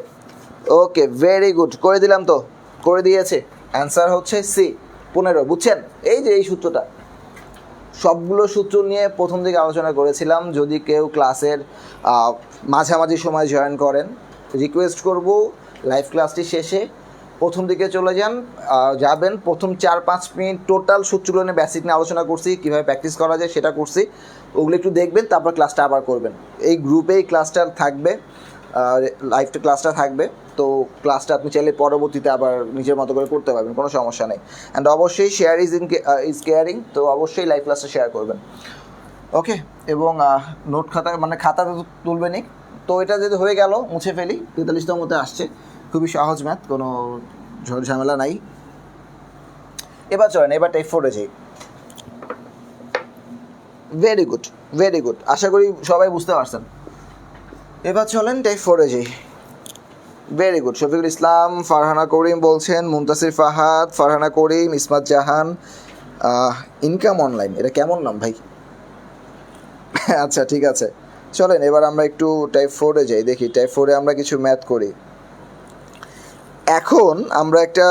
ওকে, ভেরি গুড, করে দিলাম তো, করে দিয়েছে। অ্যান্সার হচ্ছে সি 15, বুঝছেন? এই যে এই সূত্রটা, সবগুলো সূত্র নিয়ে প্রথম দিকে আলোচনা করেছিলাম। যদি কেউ ক্লাসের মাঝামাঝি সময় জয়েন করেন, রিকোয়েস্ট করব লাইভ ক্লাসটি শেষে প্রথম দিকে চলে যাবেন। প্রথম 4-5 মিনিট টোটাল সূত্রগুলো নিয়ে বেসিক নিয়ে আলোচনা করছি, কীভাবে প্র্যাকটিস করা যায় সেটা করছি, ওগুলো একটু দেখবেন, তারপর ক্লাসটা আবার করবেন। এই গ্রুপেই ক্লাসটা থাকবে, লাইভটা ক্লাসটা থাকবে, তো ক্লাসটা আপনি চাইলে পরবর্তীতে আবার নিজের মতো করে করতে পারবেন, কোনো সমস্যা নেই। অ্যান্ড অবশ্যই শেয়ার ইজ কেয়ারিং, তো অবশ্যই লাইভ ক্লাসটা শেয়ার করবেন। ওকে, এবং নোট খাতা মানে খাতাতে তুলবেনই। তো এটা যদি হয়ে গেল, মুছে ফেলি, 43তম মধ্যে আসছে, খুবই সহজ ম্যাথ, কোনো ঝামেলা নাই। এবার চলেন, এবার টাইপ 4-এ যাই। ভেরি গুড ভেরি গুড, আশা করি সবাই বুঝতে পারছেন। এবার চলেন টাইপ 4-এ যাই। ভেরি গুড, শফিকুল ইসলাম, ফারহানা করিম বলছেন, মুনতাসির ফাহাদ, ফারহানা করিম, ইসমাত জাহান, ইনকাম অনলাইন, এটা কেমন নাম ভাই? আচ্ছা ঠিক আছে, চলেন এবার আমরা একটু টাইপ 4-এ যাই, দেখি টাইপ 4-এ আমরা কিছু ম্যাথ করি। এখন আমরা একটা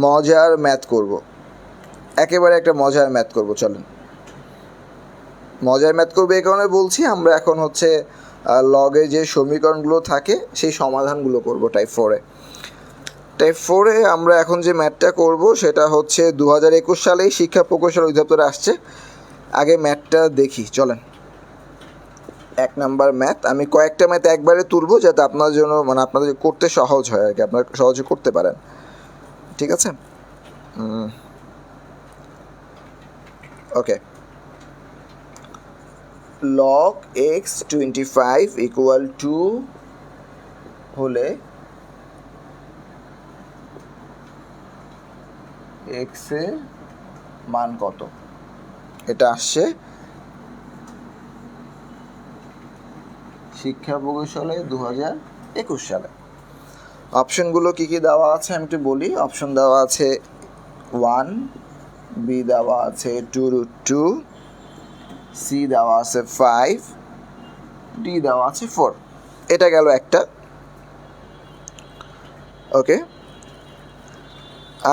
মজার ম্যাথ করব, একেবারে একটা মজার ম্যাথ করব। চলেন, মজার ম্যাথ করবো এই কারণে বলছি, আমরা এখন হচ্ছে লগে যে সমীকরণগুলো থাকে সেই সমাধানগুলো করব টাইপ 4-এ। টাইপ 4-এ আমরা এখন যে ম্যাথটা করব সেটা হচ্ছে 2021 সালেই শিক্ষা প্রকৌশল অধিদপ্তরে আসছে। আগে ম্যাথটা দেখি, চলেন। 1 নাম্বার ম্যাথ, আমি কয়েকটা ম্যাথ একবারে তুলবো যাতে আপনার জন্য মানে আপনাদের করতে সহজ হয় আর কি, আপনারা সহজে করতে পারেন, ঠিক আছে? ওকে, log x 25 ইকুয়াল টু হলে x এর মান কত? এটা আসছে শিক্ষা প্রকৌশলে 2021 সালে। অপশনগুলো কী কী দেওয়া আছে আমি একটু বলি। অপশন দেওয়া আছে 1, বি দেওয়া আছে 2√2, সি দেওয়া আছে 5, ডি দেওয়া আছে 4। এটা গেল একটা। ওকে,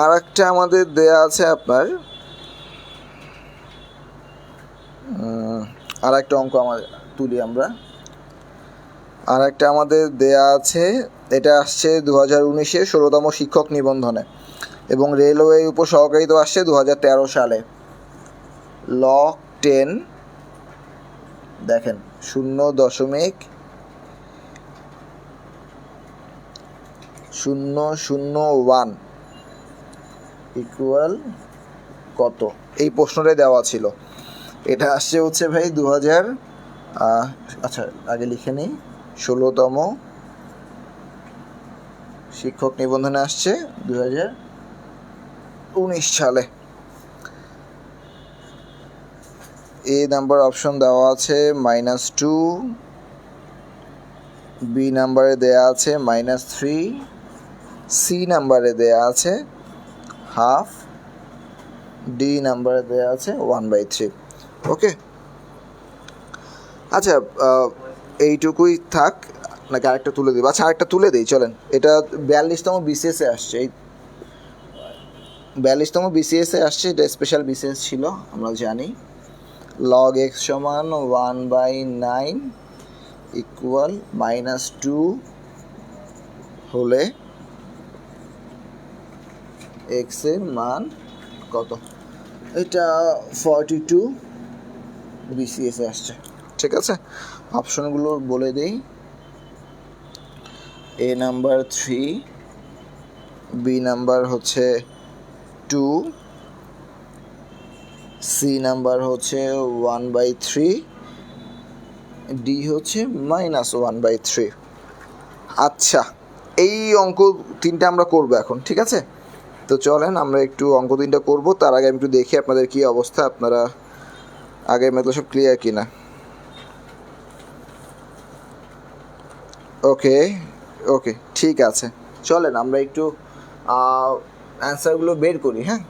আর একটা আমাদের দেয়া আছে আপনার, আর একটা অঙ্ক আমাদের তুলি আমরা। আর একটা আমাদের দেয়া আছে, এটা আসছে 2019-এ 16তম শিক্ষক নিবন্ধনে, এবং রেলওয়ে উপসহকারিত আসছে 2013 সালে। লগ 10 দেখেন 0.001 ইকুয়াল কত, এই প্রশ্নটাই দেওয়া ছিল। এটা আসছে হচ্ছে ভাই 2000, আচ্ছা আগে লিখে নিই, 16তম শিক্ষক নিবন্ধনে আসছে 2019 সালে। এ নাম্বার অপশন দেওয়া আছে -2, বি নাম্বারে দেয়া আছে -3, সি নাম্বারে দেয়া আছে হাফ, ডি নাম্বারে দেয়া আছে 1/3। ওকে, আচ্ছা এইটুকুই থাক নাকি আরেকটা তুলে দিই? আচ্ছা আরেকটা তুলে দিই, চলেন। এটা 42তম বিসিএসে আসছে, এই 42তম বিসিএসে আসছে, এটা স্পেশাল বিসিএস ছিল আমরা জানি। লগ এক্স সমান 1/9 ইকুয়াল -2 হলে এক্স এর মান কত? এটা 42 বিসিএসে আসছে, ঠিক আছে? অপশনগুলো বলে দিই। এ নাম্বার 3, বি নাম্বার হচ্ছে 2, সি নাম্বার হচ্ছে 1/3, ডি হচ্ছে -1/3। আচ্ছা, এই অঙ্ক 3টা আমরা করবো এখন, ঠিক আছে? তো চলেন আমরা একটু অঙ্ক 3টা করবো, তার আগে আমি একটু দেখি আপনাদের কী অবস্থা, আপনারা আগের মতো সব ক্লিয়ার কিনা। ওকে ওকে ঠিক আছে, চলেন আমরা একটু অ্যান্সারগুলো বের করি। হ্যাঁ,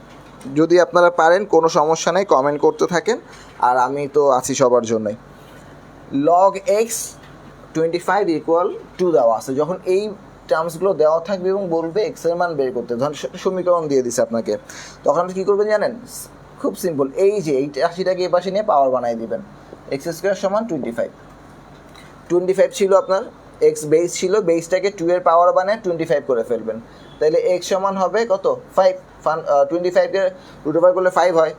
যদি আপনারা পারেন কোনো সমস্যা নেই, কমেন্ট করতে থাকেন, আর আমি তো আছি সবার জন্যই। লগ এক্স 25 ইকুয়াল 2 দেওয়া আছে, যখন এই টার্মসগুলো দেওয়া থাকবে এবং বলবে এক্সের মান বের করতে, ধরুন সমীকরণ দিয়ে দিছে আপনাকে, তখন আপনি কী করবেন জানেন? খুব সিম্পল, এই যে এই রাশিটাকে এ পাশে নিয়ে পাওয়ার বানাই দিবেন। এক্স স্কোয়ার সমান 25 ছিল আপনার, এক্স বেস ছিল, বেসটাকে 2 এর পাওয়ার বানায় 25 করে ফেলবেন, তাহলে এক্স সমান হবে কত? 5। 25-কে রুট ওভার করলে 5 হয়,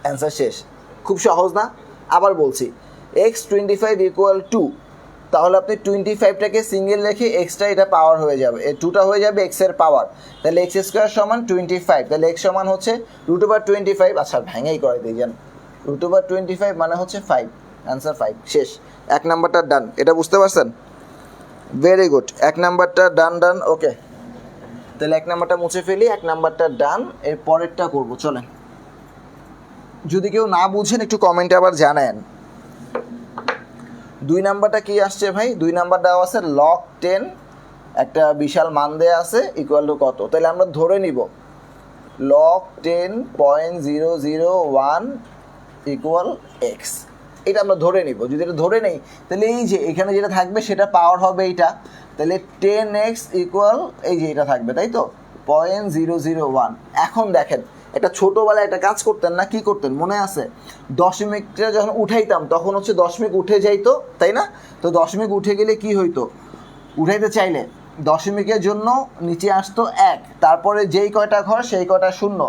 অ্যান্সার শেষ। খুব সহজ না? আবার বলছি, এক্স 25 ইকুয়াল 2, তাহলে আপনি 25টাকে সিঙ্গেল রেখে এক্সটা এটা পাওয়ার হয়ে যাবে, এই 2টা হয়ে যাবে এক্সের পাওয়ার, তাহলে এক্স স্কোয়ার সমান 25, তাহলে এক্স সমান হচ্ছে রুট ওভার 25। আচ্ছা ভেঙেই করে দিয়ে যান, রুট ওভার 25 মানে হচ্ছে 5, অ্যান্সার 5, শেষ। 1 নাম্বারটা ডান, এটা বুঝতে পারছেন? ভেরি গুড, 1 নাম্বারটা ডান। ওকে, তাহলে 1 নাম্বারটা মুছে ফেলি, 1 নাম্বারটা ডান। এর পরেরটা করবো, চলেন। যদি কেউ না বুঝেন একটু কমেন্টে আবার জানান। 2 নাম্বারটা কি আসছে ভাই? 2 নাম্বার দেওয়া আছে লগ 10, একটা বিশাল মান দেওয়া আছে, ইকুয়াল টু কত? তাহলে আমরা ধরে নিব লগ 10.001 ইকুয়াল এক্স, এটা আমরা ধরে নিব। যদি এটা ধরে নেই, তাহলে এই যে এখানে যেটা থাকবে সেটা পাওয়ার হবে এইটা, তাহলে 10x ইকুয়াল এই যে এটা থাকবে, তাই তো 0.001। এখন দেখেন, একটা ছোটোবেলায় একটা কাজ করতেন না, কি করতেন মনে আছে? দশমিকটা যখন উঠাইতাম তখন হচ্ছে দশমিক উঠে যাইতো, তাই না? তো দশমিক উঠে গেলে কি হইতো? উঠাইতে চাইলে দশমিকের জন্য নিচে আসতো 1, তারপরে যেই কয়টা ঘর সেই কয়টা শূন্য,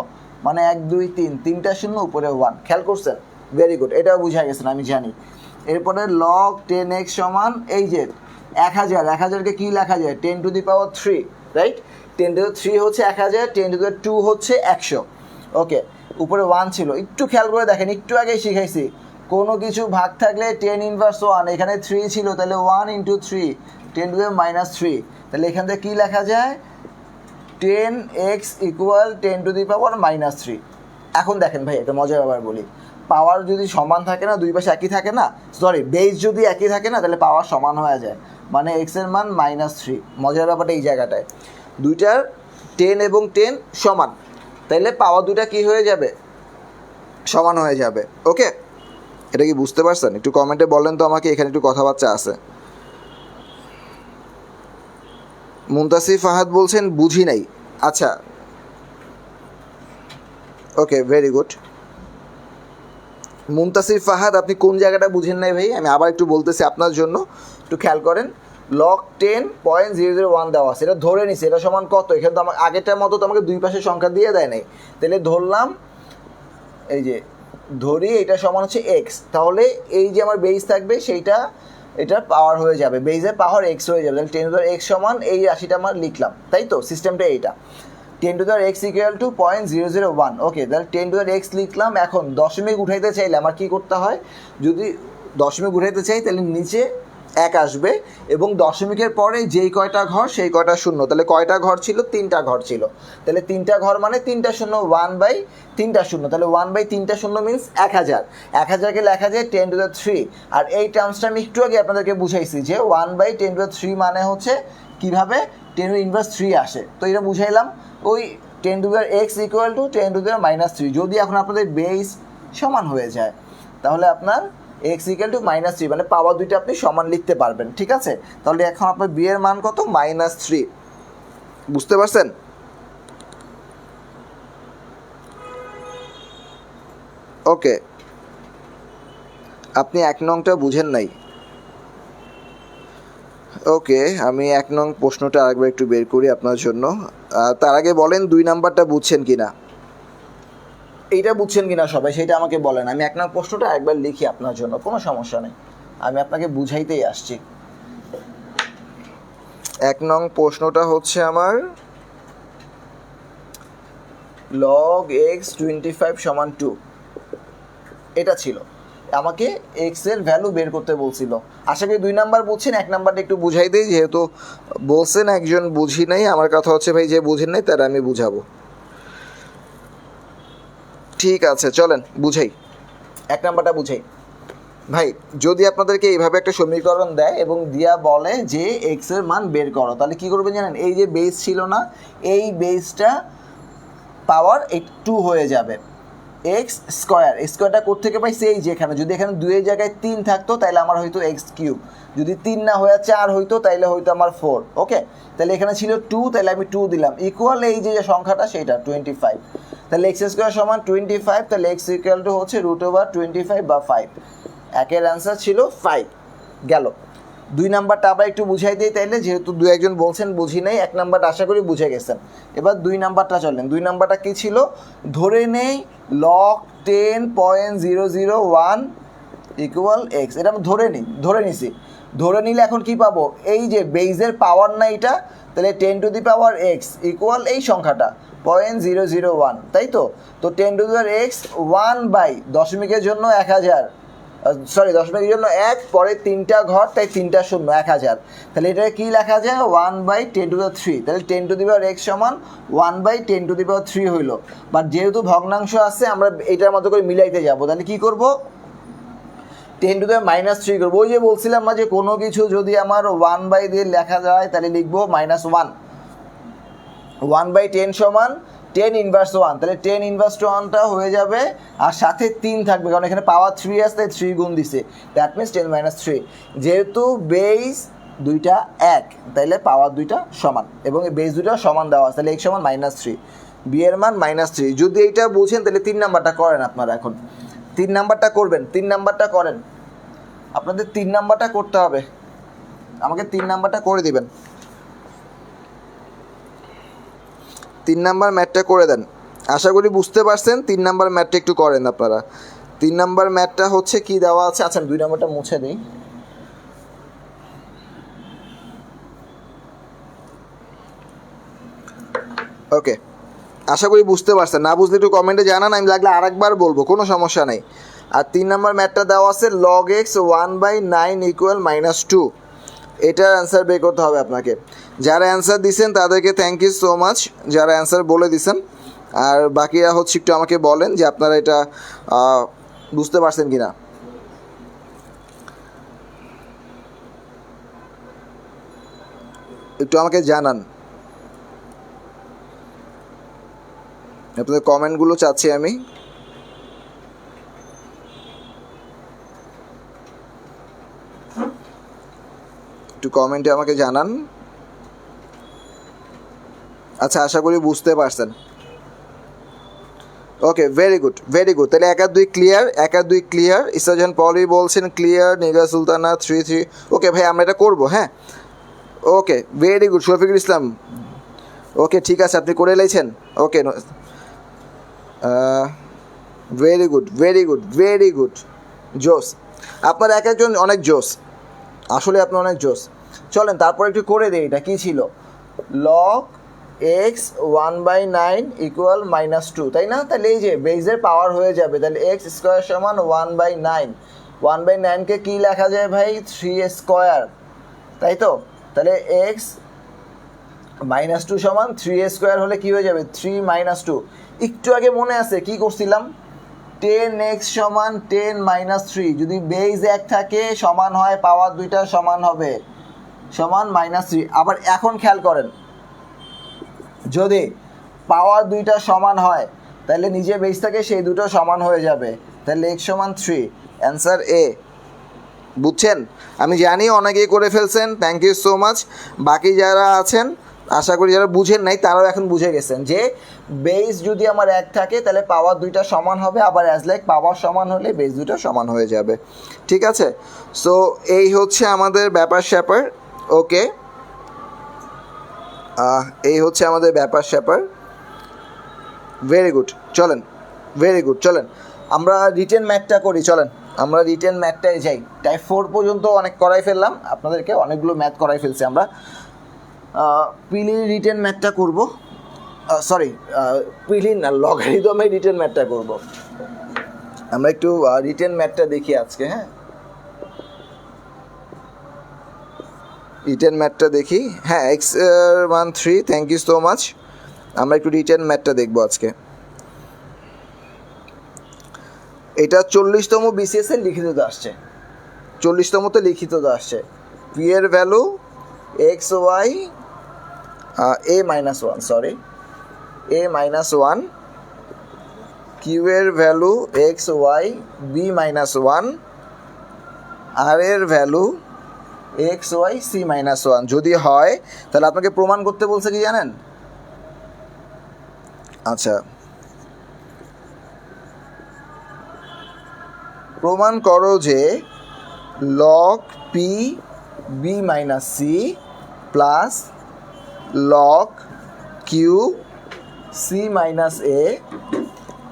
মানে 1 2 3, 3টা শূন্য উপরে 1। খেয়াল করছেন? ভেরি গুড, এটাও বুঝা গেছেন আমি জানি। এরপরে লগ 10x সমান এই যে 1000, 1000কে কী লেখা যায়? 10 to the power 3, right? 10 to দি 3 হচ্ছে 1000, 10 টু দি 2 হচ্ছে 100। ওকে, উপরে 1 ছিল, একটু খেয়াল করে দেখেন, একটু আগেই শিখাইছি কোনো কিছু ভাগ থাকলে 10 ইনভার্স 1, এখানে 3 ছিল, তাহলে 1 ইন্টু 3, 10 টু দি -3, তাহলে এখান থেকে কী লেখা যায়? 10x equal 10 to the power -3। এখন দেখেন ভাই, একটা মজার ব্যাপার বলি, পাওয়ার যদি সমান থাকে না, দুই পাশে একই থাকে না, সরি বেস যদি একই থাকে না, তাহলে পাওয়ার সমান হয়ে যায়, মানে এক্সের মান -3। মজার ব্যাপারটা এই জায়গাটায়, দুইটার 10 এবং 10 সমান, তাইলে পাওয়ার দুইটা কি হয়ে যাবে? সমান হয়ে যাবে। ওকে, এটা কি বুঝতে পারছেন? একটু কমেন্টে বলেন তো আমাকে, এখানে একটু কথাবার্তা আছে। মুনতাসির ফাহাদ বলছেন বুঝি নাই। আচ্ছা, ওকে, ভেরি গুড। মুনতাসির ফাহাদ, আপনি কোন জায়গাটা বুঝেন নাই ভাই? আমি আবার একটু বলতেছি আপনার জন্য, একটু খেয়াল করেন। লগ 10.001 দেওয়া আছে, এটা ধরে নিছি, এটা সমান কত? এখানে তো আমার আগেরটার মতো তো আমাকে দুই পাশে সংখ্যা দিয়ে দেয় নাই, তাহলে ধরলাম এই যে ধরি এটা সমান হচ্ছে এক্স, তাহলে এই যে আমার বেস থাকবে সেইটা এটার পাওয়ার হয়ে যাবে, বেসের পাওয়ার এক্স হয়ে যাবে, তাহলে 10 টু দি পাওয়ার এক্স সমান এই রাশিটা আমার লিখলাম, তাই তো? সিস্টেমটা এইটা, 10 to the power X equal two 0.001। ওকে, তাহলে 10 টু দি পাওয়ার এক্স লিখলাম। এখন দশমিক উঠাইতে চাইলে আমার কী করতে হয়? যদি দশমিক উঠাইতে চাই তাহলে নিচে 1 আসবে, এবং দশমিকের পরে যেই কয়টা ঘর সেই কয়টা শূন্য, তাহলে কয়টা ঘর ছিল? 3টা ঘর ছিল, তাহলে 3টা ঘর মানে 3টা শূন্য, 1/3টা শূন্য, তাহলে 1/3টা শূন্য মিনস 1000। 1000কে লেখা যায় 10 টু দি 3। আর এই টার্মসটা আমি একটু আগে আপনাদেরকে বুঝাইছি যে 1/10 টু দি 3 মানে হচ্ছে কীভাবে 10 ইনভার্স 3 আসে, তো এটা বুঝাইলাম। ওই 10 to the power X equal to 10 to the power -3, যদি এখন আপনাদের বেস সমান হয়ে যায়, তাহলে আপনার এক্স ইকুয়াল টু -3, মানে পাওয়ার দুইটা আপনি সমান লিখতে পারবেন, ঠিক আছে? তাহলে এখন আপনার বি এর মান কত? -3। বুঝতে পারছেন? ওকে, আপনি 1 নংটা বুঝেন নাই। ওকে, আমি 1 নং প্রশ্নটা আরেকবার একটু বের করি আপনার জন্য। তার আগে বলেন 2 নাম্বারটা বুঝছেন কিনা, এইটা বুঝছেন কিনা সবাই সেটা আমাকে বলেন। আমি 1 নং প্রশ্নটা একবার লিখি আপনার জন্য, কোনো সমস্যা নেই, আমি আপনাকে বুঝাইতেই আসছি। 1 নং প্রশ্নটা হচ্ছে আমার লগ এক্স 25 সমান 2, এটা ছিল। আমাকে এক্স এর ভ্যালু বের করতে বলছিল। আশা করি 2 নাম্বার বুঝছেন। 1 নাম্বারটা একটু বুঝাই দিই, যেহেতু বলছেন একজন বুঝি নাই। আমার কথা হচ্ছে ভাই যে বুঝেন নাই তারা আমি বুঝাবো। ঠিক আছে চলেন বুঝাই, 1 নাম্বারটা বুঝাই। ভাই যদি আপনাদেরকে এইভাবে একটা সমীকরণ দেয় এবং দিয়া বলে যে এক্স এর মান বের করো, তাহলে কি করবেন জানেন? এই যে বেস ছিল না, এই বেসটা পাওয়ার 2 হয়ে যাবে। এক্স স্কোয়ারটা কোত্থেকে পাইছি? এই যে এখানে, যদি এখানে 2 এর জায়গায় 3 থাকতো তাহলে আমার হয়তো এক্স কিউব, যদি 3 না হয়ে 4 হইতো তাহলে হয়তো আমার 4। ওকে, তাহলে এখানে ছিল 2, তাহলে আমি 2 দিলাম, ইকুয়াল এই যে সংখ্যাটা সেটা 25। তাহলে এক্স স্কোয়ার সমান 25, তাহলে এক্স ইকুয়াল টু হচ্ছে √25 বা 5। একের অ্যান্সার ছিল 5 গেল। 2 নাম্বারটা আবার একটু বুঝাই দিই তাইলে, যেহেতু 2-1 বলছেন বুঝি নাই। 1 নাম্বারটা আশা করি বুঝে গেছেন। এবার 2 নাম্বারটা চলেন। 2 নাম্বারটা কী ছিল? ধরে নেই log 10.001 ইকুয়াল এক্স। এটা আমি ধরে নিছি। ধরে নিলে এখন কি পাবো? এই যে বেইজের পাওয়ার না এটা, তাহলে 10⁻x ইকুয়াল এই সংখ্যাটা 0.001, তাই তো? তো 10⁻x 1 দশমিকের জন্য 1000, সরি দশমিকের জন্য 1, পরে 3টা ঘর, তাই 3টা শূন্য, 1000। তাহলে এটা কি লেখা যায়? 1/10⁻3। তাহলে 10⁻x সমান 1/10⁻3 হইল। বাট যেহেতু ভগ্নাংশ আছে আমরা এটার মতো করে মিলাইতে যাব। তাহলে কি করব? 10⁻³ করবো। ওই যে বলছিলাম না যে কোনো কিছু যদি আমার 1 দিয়ে লেখা যায় তাহলে লিখবো -1। 1/10 সমান 10⁻1, তাহলে 10⁻1টা হয়ে যাবে, আর সাথে 3 থাকবে কারণ এখানে পাওয়ার 3 আসতে 3 গুণ দিছে, দ্যাট মিনস 10⁻3। যেহেতু বেস দুইটা এক, তাইলে পাওয়ার দুইটা সমান, এবং এই বেস দুইটা সমান দেওয়া আছে, তাহলে x সমান -3, বি এর মান -3। যদি এইটা বুঝেন তাহলে 3 নাম্বারটা করেন আপনারা। এখন 3 নাম্বারটা করবেন, 3 নাম্বারটা করেন। আপনাদের 3 নাম্বারটা করতে হবে, আমাকে 3 নাম্বারটা করে দিবেন। 3 নাম্বার ম্যাথটা করে দেন। আশা করি বুঝতে পারছেন। 3 নাম্বার ম্যাথটা একটু করেন আপনারা। 3 নাম্বার ম্যাথটা হচ্ছে কি দেওয়া আছে? আচ্ছা 2 নাম্বারটা মুছে দিই। ওকে, আশা করি বুঝতে পারছেন। না বুঝলে একটু কমেন্টে জানান, আমি লাগলে আরেকবার বলবো, কোনো সমস্যা নেই। আর 3 নাম্বার ম্যাথটা দেওয়া আছে log x 1/9 ইকুয়াল -2। এটার অ্যান্সার বের করতে হবে আপনাকে। যারা অ্যান্সার দিছেন তাদেরকে থ্যাংক ইউ সো মাচ, যারা অ্যান্সার বলে দিছেন। আর বাকিরা হচ্ছে একটু আমাকে বলেন যে আপনারা এটা বুঝতে পারছেন কি না। একটু আমাকে জানান, আপনাদের কমেন্টগুলো চাচ্ছি আমি। একটু কমেন্টে আমাকে জানান। আচ্ছা আশা করি বুঝতে পারছেন। ওকে, ভেরি গুড ভেরি গুড। তাহলে 1 আর 2 ক্লিয়ার, 1 আর 2 ক্লিয়ার। ইসাজান পলি বলছেন ক্লিয়ার, নিগা সুলতানা 3 ওকে ভাই আমরা এটা করবো। হ্যাঁ okay, very good. Shafiqul Islam okay, ঠিক আছে, আপনি করে লাইছেন। Okay, very good very good very good, জোস। আপনার এক একজন অনেক জোস, আসলে আপনি অনেক জোস। চলেন তারপর একটু করে দিই। এটা কী ছিল? log x 1/9 ইকুয়াল -2, তাই না? তাহলে এই যে বেসের পাওয়ার হয়ে যাবে, তাহলে x স্কোয়ার সমান 1/9। 1/9কে কী লেখা যায় ভাই? 3² তাই তো? তাহলে x -2 সমান 3² হলে কী হয়ে যাবে? 3 - 2। একটু আগে মনে আছে কি করছিলাম? 10x সমান 10 - 3। যদি বেস 1 থাকে সমান হয়, পাওয়ার দুইটা সমান হবে, সমান -3। আবার এখন খেয়াল করেন, যদি পাওয়ার দুইটা সমান হয় তাহলে নিজে বেস থাকে সেই দুটো সমান হয়ে যাবে, তাহলে x সমান 3, অ্যান্সার এ। বুঝছেন? আমি জানি অনেকেই করে ফেলছেন, থ্যাংক ইউ সো মাচ। বাকি যারা আছেন আশা করি যারা বুঝেন নাই তারাও এখন বুঝে গেছেন যে বেস যদি আমার 1 থাকে তাহলে পাওয়ার দুইটা সমান হবে, আবার অ্যাজ লাইক পাওয়ার সমান হলে বেস দুটো সমান হয়ে যাবে। ঠিক আছে, সো এই হচ্ছে আমাদের ব্যাপার স্যাপার। ওকে, এই হচ্ছে আমাদের ব্যাপার স্যাপার। ভেরি গুড, চলেন ভেরি গুড। চলেন আমরা রিটেন ম্যাথটা করি। চলেন আমরা রিটেন ম্যাথটায় যাই। টাইপ 4 পর্যন্ত অনেক করাই ফেললাম, আপনাদেরকে অনেকগুলো ম্যাথ করাই ফেলছি আমরা। পিলির রিটেন ম্যাথটা করবো, সরি পিলির না, লগারিদমের রিটেন ম্যাথটা করবো। আমরা একটু রিটেন ম্যাথটা দেখি আজকে। হ্যাঁ, রিটেন ম্যাথটা দেখি। হ্যাঁ, এক্স মান 3, থ্যাংক ইউ সো মাচ। আমরা একটু রিটেন ম্যাথটা দেখবো আজকে। এটা 40তম বিসিএস এর লিখিততে আসছে, 40তমতে লিখিততে আসছে। পি এর value X Y A minus one, sorry A minus one, Q এর value X Y B minus one, R এর value X Y C minus one যদি হয়, তাহলে আপনাকে প্রমাণ করতে বলছে কি জানেন? আচ্ছা, প্রমাণ করো যে log P B minus C plus log Q C minus A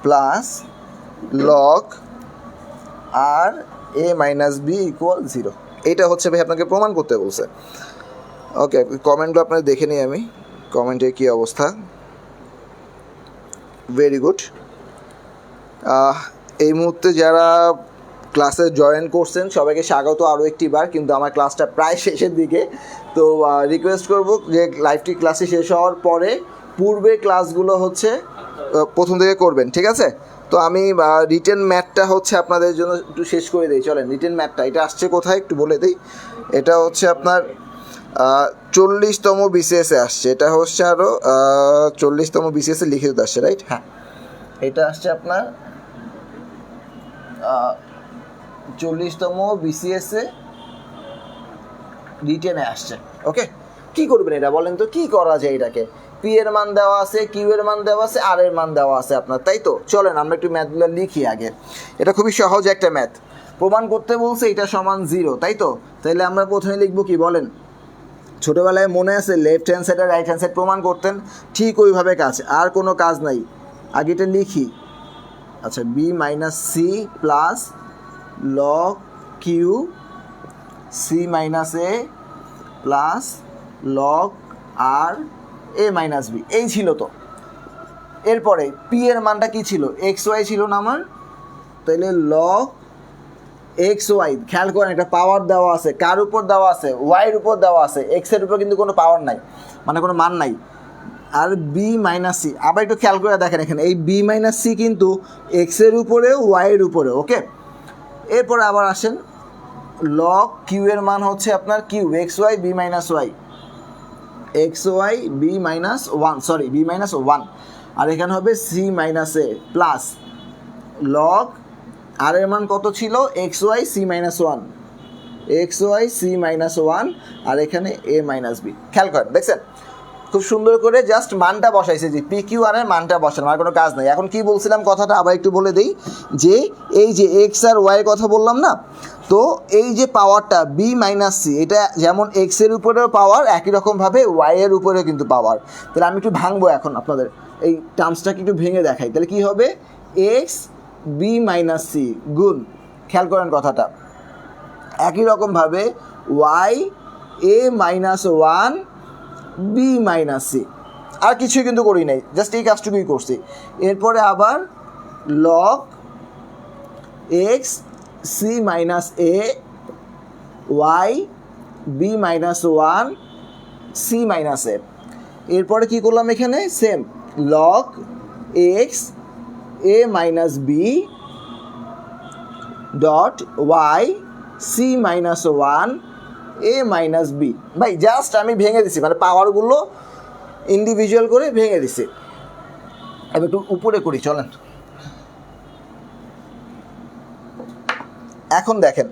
plus log R A minus B equal 0। এইটা হচ্ছে ভাই আপনাকে প্রমাণ করতে বলছে। ওকে, কমেন্টগুলো আপনাদের দেখে নিই আমি, কমেন্টের কী অবস্থা। Very good. এই মুহূর্তে যারা ক্লাসে জয়েন করছেন সবাইকে স্বাগত আরও একটি বার, কিন্তু আমার ক্লাসটা প্রায় শেষের দিকে, তো রিকোয়েস্ট করব যে লাইভটি ক্লাসে শেষ হওয়ার পরে পূর্বের ক্লাসগুলো হচ্ছে প্রথম থেকে করবেন, ঠিক আছে? তো আমি রিটেন ম্যাথটা হচ্ছে আপনাদের জন্য একটু শেষ করে দিই। চলেন, রিটেন ম্যাথটা এটা আসছে কোথায় একটু বলে দিই। এটা হচ্ছে আপনার 40তম বিসিএসে আসছে। এটা হচ্ছে আরও 40তম বিসিএসে লিখিত আসছে, রাইট? হ্যাঁ, এটা আসছে আপনার 40তম বিসিএসে রিটেনে আসছে। ওকে, কি করবেন এটা বলেন তো? কি করা যায় এটাকে? পি এর মান দেওয়া আছে, কিউ এর মান দেওয়া আছে, আর এর মান দেওয়া আছে আপনার, তাই তো? চলেন আমরা একটু ম্যাথগুলো লিখি আগে। এটা খুবই সহজ একটা ম্যাথ। প্রমাণ করতে বলছে এটা সমান 0, তাই তো? তাইলে আমরা প্রথমে লিখবো কি বলেন? ছোটোবেলায় মনে আছে লেফট হ্যান্ড সাইড আর রাইট হ্যান্ড সাইড প্রমাণ করতেন, ঠিক ওইভাবে কাজ, আর কোনো কাজ নাই। আগে এটা লিখি। আচ্ছা, B minus C plus log Q C minus A plus log R A minus B, এই ছিল তো। এরপরে পি এর মানটা কি ছিল? এক্স ওয়াই ছিল না আমার? তাহলে লগ এক্স ওয়াই, খেয়াল করেন একটা পাওয়ার দেওয়া আছে, কার উপর দেওয়া আছে? ওয়াইয়ের উপর দেওয়া আছে, এক্সের উপর কিন্তু কোনো পাওয়ার নাই, মানে কোনো মান নাই। আর বি মাইনাস সি, আবার একটু খেয়াল করে দেখেন এখানে এই বি মাইনাস সি কিন্তু এক্সের উপরেও ওয়াইয়ের উপরেও। ওকে, এরপরে আবার আসেন লগ কিউ এর মান হচ্ছে আপনার Q X Y B minus Y, X Y B minus one, sorry B minus one, আর এখানে হবে C minus A plus log R এর মান কত ছিল? X Y C minus one, X Y C minus one, আর এখানে A minus B. খেয়াল করেন, দেখছেন খুব সুন্দর করে জাস্ট মানটা বসাইছে, যে পি কিউ আর এর মানটা বসানো, আর কোনো কাজ নেই। এখন কি বলছিলাম কথাটা আবার একটু বলে দিই, যে এই যে এক্স আর ওয়াইয়ের কথা বললাম না, তো এই যে পাওয়ারটা বি মাইনাস সি, এটা যেমন এক্সের উপরেও পাওয়ার, একই রকমভাবে ওয়াইয়ের উপরেও কিন্তু পাওয়ার। তাহলে আমি একটু ভাঙবো এখন, আপনাদের এই টার্মসটাকে একটু ভেঙে দেখাই। তাহলে কী হবে? এক্স বি মাইনাস সি গুণ, খেয়াল করেন কথাটা, একই রকমভাবে Y A minus one B minus C, আর কিছুই কিন্তু করি নাই, জাস্ট এই কাজটুকুই করছি। এরপরে আবার log X C minus A Y B minus one C minus A. এরপরে কী করলাম এখানে? Same log X A minus B dot Y C minus one A minus B. ভাই জাস্ট আমি ভেঙে দিছি, মানে পাওয়ারগুলো ইন্ডিভিজুয়াল করে ভেঙে দিছি। আমি একটু উপরে করি, চলেন। এখন দেখেন,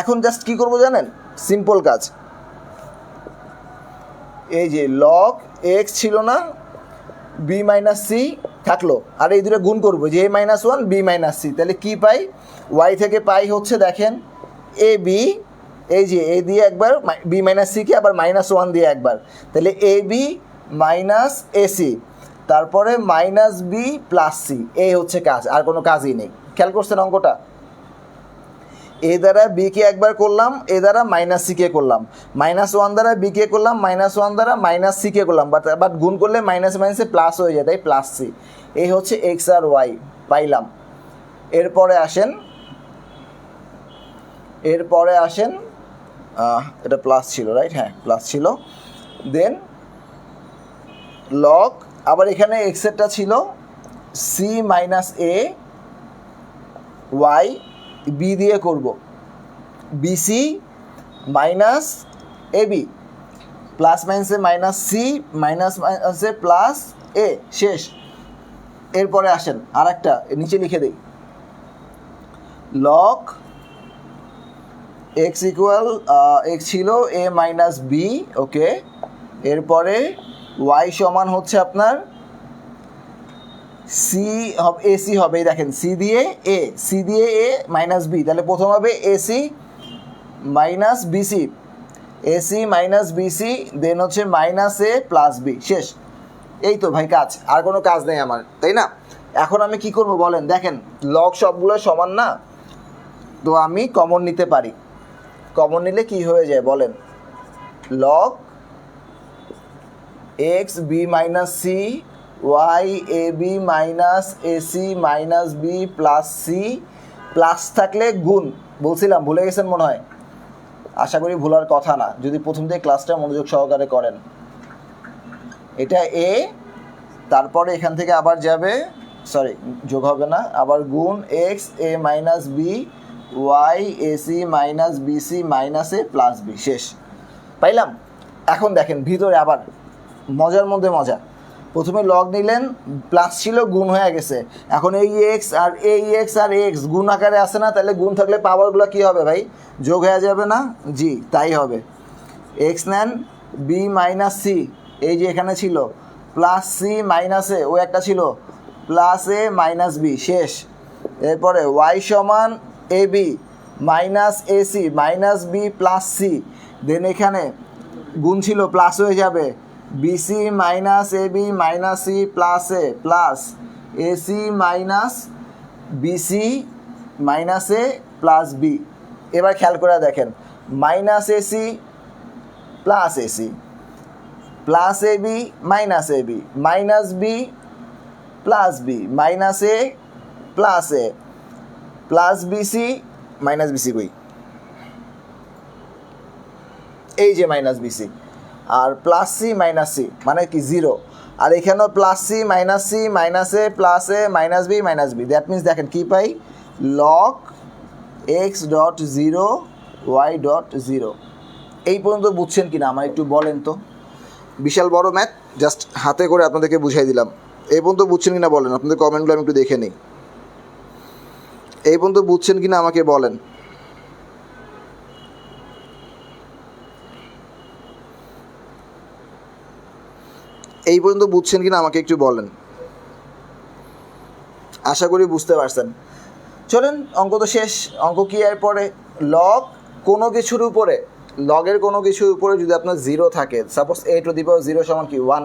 এখন জাস্ট কী করবো জানেন? সিম্পল কাজ, এই যে লগ এক্স ছিল না, বি মাইনাস সি থাকলো, আর এই দুটো গুণ করবো, যে A minus one B minus C. তাহলে কী পাই? ওয়াই থেকে পাই হচ্ছে দেখেন এ বি, এই যে এ দিয়ে একবার, বি মাইনাস সিকে আবার মাইনাস ওয়ান দিয়ে একবার, তাহলে এ বি মাইনাস এ সি, তারপরে মাইনাস বি প্লাস সি। এই হচ্ছে কাজ, আর কোনো কাজই নেই। খেয়াল করছেন অঙ্কটা? এ দ্বারা বিকে একবার করলাম, এ দ্বারা মাইনাস সিকে করলাম, মাইনাস ওয়ান দ্বারা বিকে করলাম, মাইনাস ওয়ান দ্বারা মাইনাস সিকে করলাম, বাট গুণ করলে মাইনাস মাইনাসে প্লাস হয়ে যায়, তাই প্লাস সি। এই হচ্ছে এক্স আর ওয়াই পাইলাম। এরপরে আসেন এটা প্লাস ছিল, রাইট? হ্যাঁ, প্লাস ছিল। দেন লগ, আবার এখানে এক্সেরটা ছিল C minus A Y, B দিয়ে করব BC minus A B, plus মাইনাসে মাইনাস সি, মাইনাস মাইনাসে প্লাস এ, শেষ। এরপরে আসেন আর একটা নিচে লিখে দিই, লগ এক্স ইকুয়াল এক্স ছিল এ মাইনাস বি, ওকে। এরপরে ওয়াই সমান হচ্ছে আপনার সি হবে, এসি হবে, এই দেখেন সি দিয়ে এ মাইনাস বি, তাহলে প্রথম হবে AC minus BC, AC minus BC, then হচ্ছে মাইনাস এ প্লাস বি, শেষ। এই তো ভাই কাজ, আর কোনো কাজ নেই আমার, তাই না? এখন আমি কি করব বলেন, দেখেন লগ সবগুলো সমান না, তো আমি কমন নিতে পারি। কমন নিলে কি হয়ে যায় বলেন, log X B minus C Y A B minus AC minus B plus C, plus থাকলে গুণ, বলছিলাম ভুলে গেছেন মনে হয়, আশা করি ভুলার কথা না যদি প্রথম থেকে ক্লাসটা মনোযোগ সহকারে করেন। এটা এ, তারপরে এখান থেকে আবার যাবে, সরি যোগ হবে না, আবার গুণ X A minus B Y AC minus BC minus A plus B, শেষ। পাইলাম? এখন দেখেন ভিতরে আবার মজার মধ্যে মজা, প্রথমে লগ নিলেন, প্লাস ছিল, গুণ হয়ে গেছে, এখন এই এক্স আর এক্স গুণ আকারে আসে না, তাহলে গুণ থাকলে পাওয়ারগুলো কী হবে ভাই, যোগ হয়ে যাবে না? জি তাই হবে। এক্স নেন বি মাইনাস সি, এই যে এখানে ছিল, প্লাস সি মাইনাস এ, ও একটা ছিল প্লাস এ মাইনাস বি, শেষ। এরপরে ওয়াই সমান A B minus AC minus B plus C, then এখানে গুণ ছিল, প্লাস হয়ে যাবে, BC minus A B minus C plus A plus AC minus BC minus A plus B. এবার খেয়াল করে দেখেন, minus AC plus AC plus A B minus B plus B minus A plus BC minus BC কই, এই যে minus BC, আর plus C minus C মানে কি জিরো, আর এখানেও plus C minus A minus B, that means দেখেন কী পাই, log X dot zero Y dot zero. এই পর্যন্ত বুঝছেন কি না আমার একটু বলেন তো, বিশাল বড় ম্যাথ, জাস্ট হাতে করে আপনাদেরকে বুঝাই দিলাম। এই পর্যন্ত বুঝছেন কি না বলেন, আপনাদের কমেন্টগুলো আমি একটু দেখে নিই। এই পর্যন্ত বুঝছেন কি না আমাকে বলেন। এই পর্যন্ত বুঝছেন কি না আমাকে একটু বলেন, আশা করি বুঝতে পারছেন। চলেন অঙ্ক তো শেষ, অঙ্ক কি এরপরে, লগ কোনো কিছুর উপরে, লগের কোনো কিছুর উপরে যদি আপনার জিরো থাকে, suppose A two the power zero সমান কি 1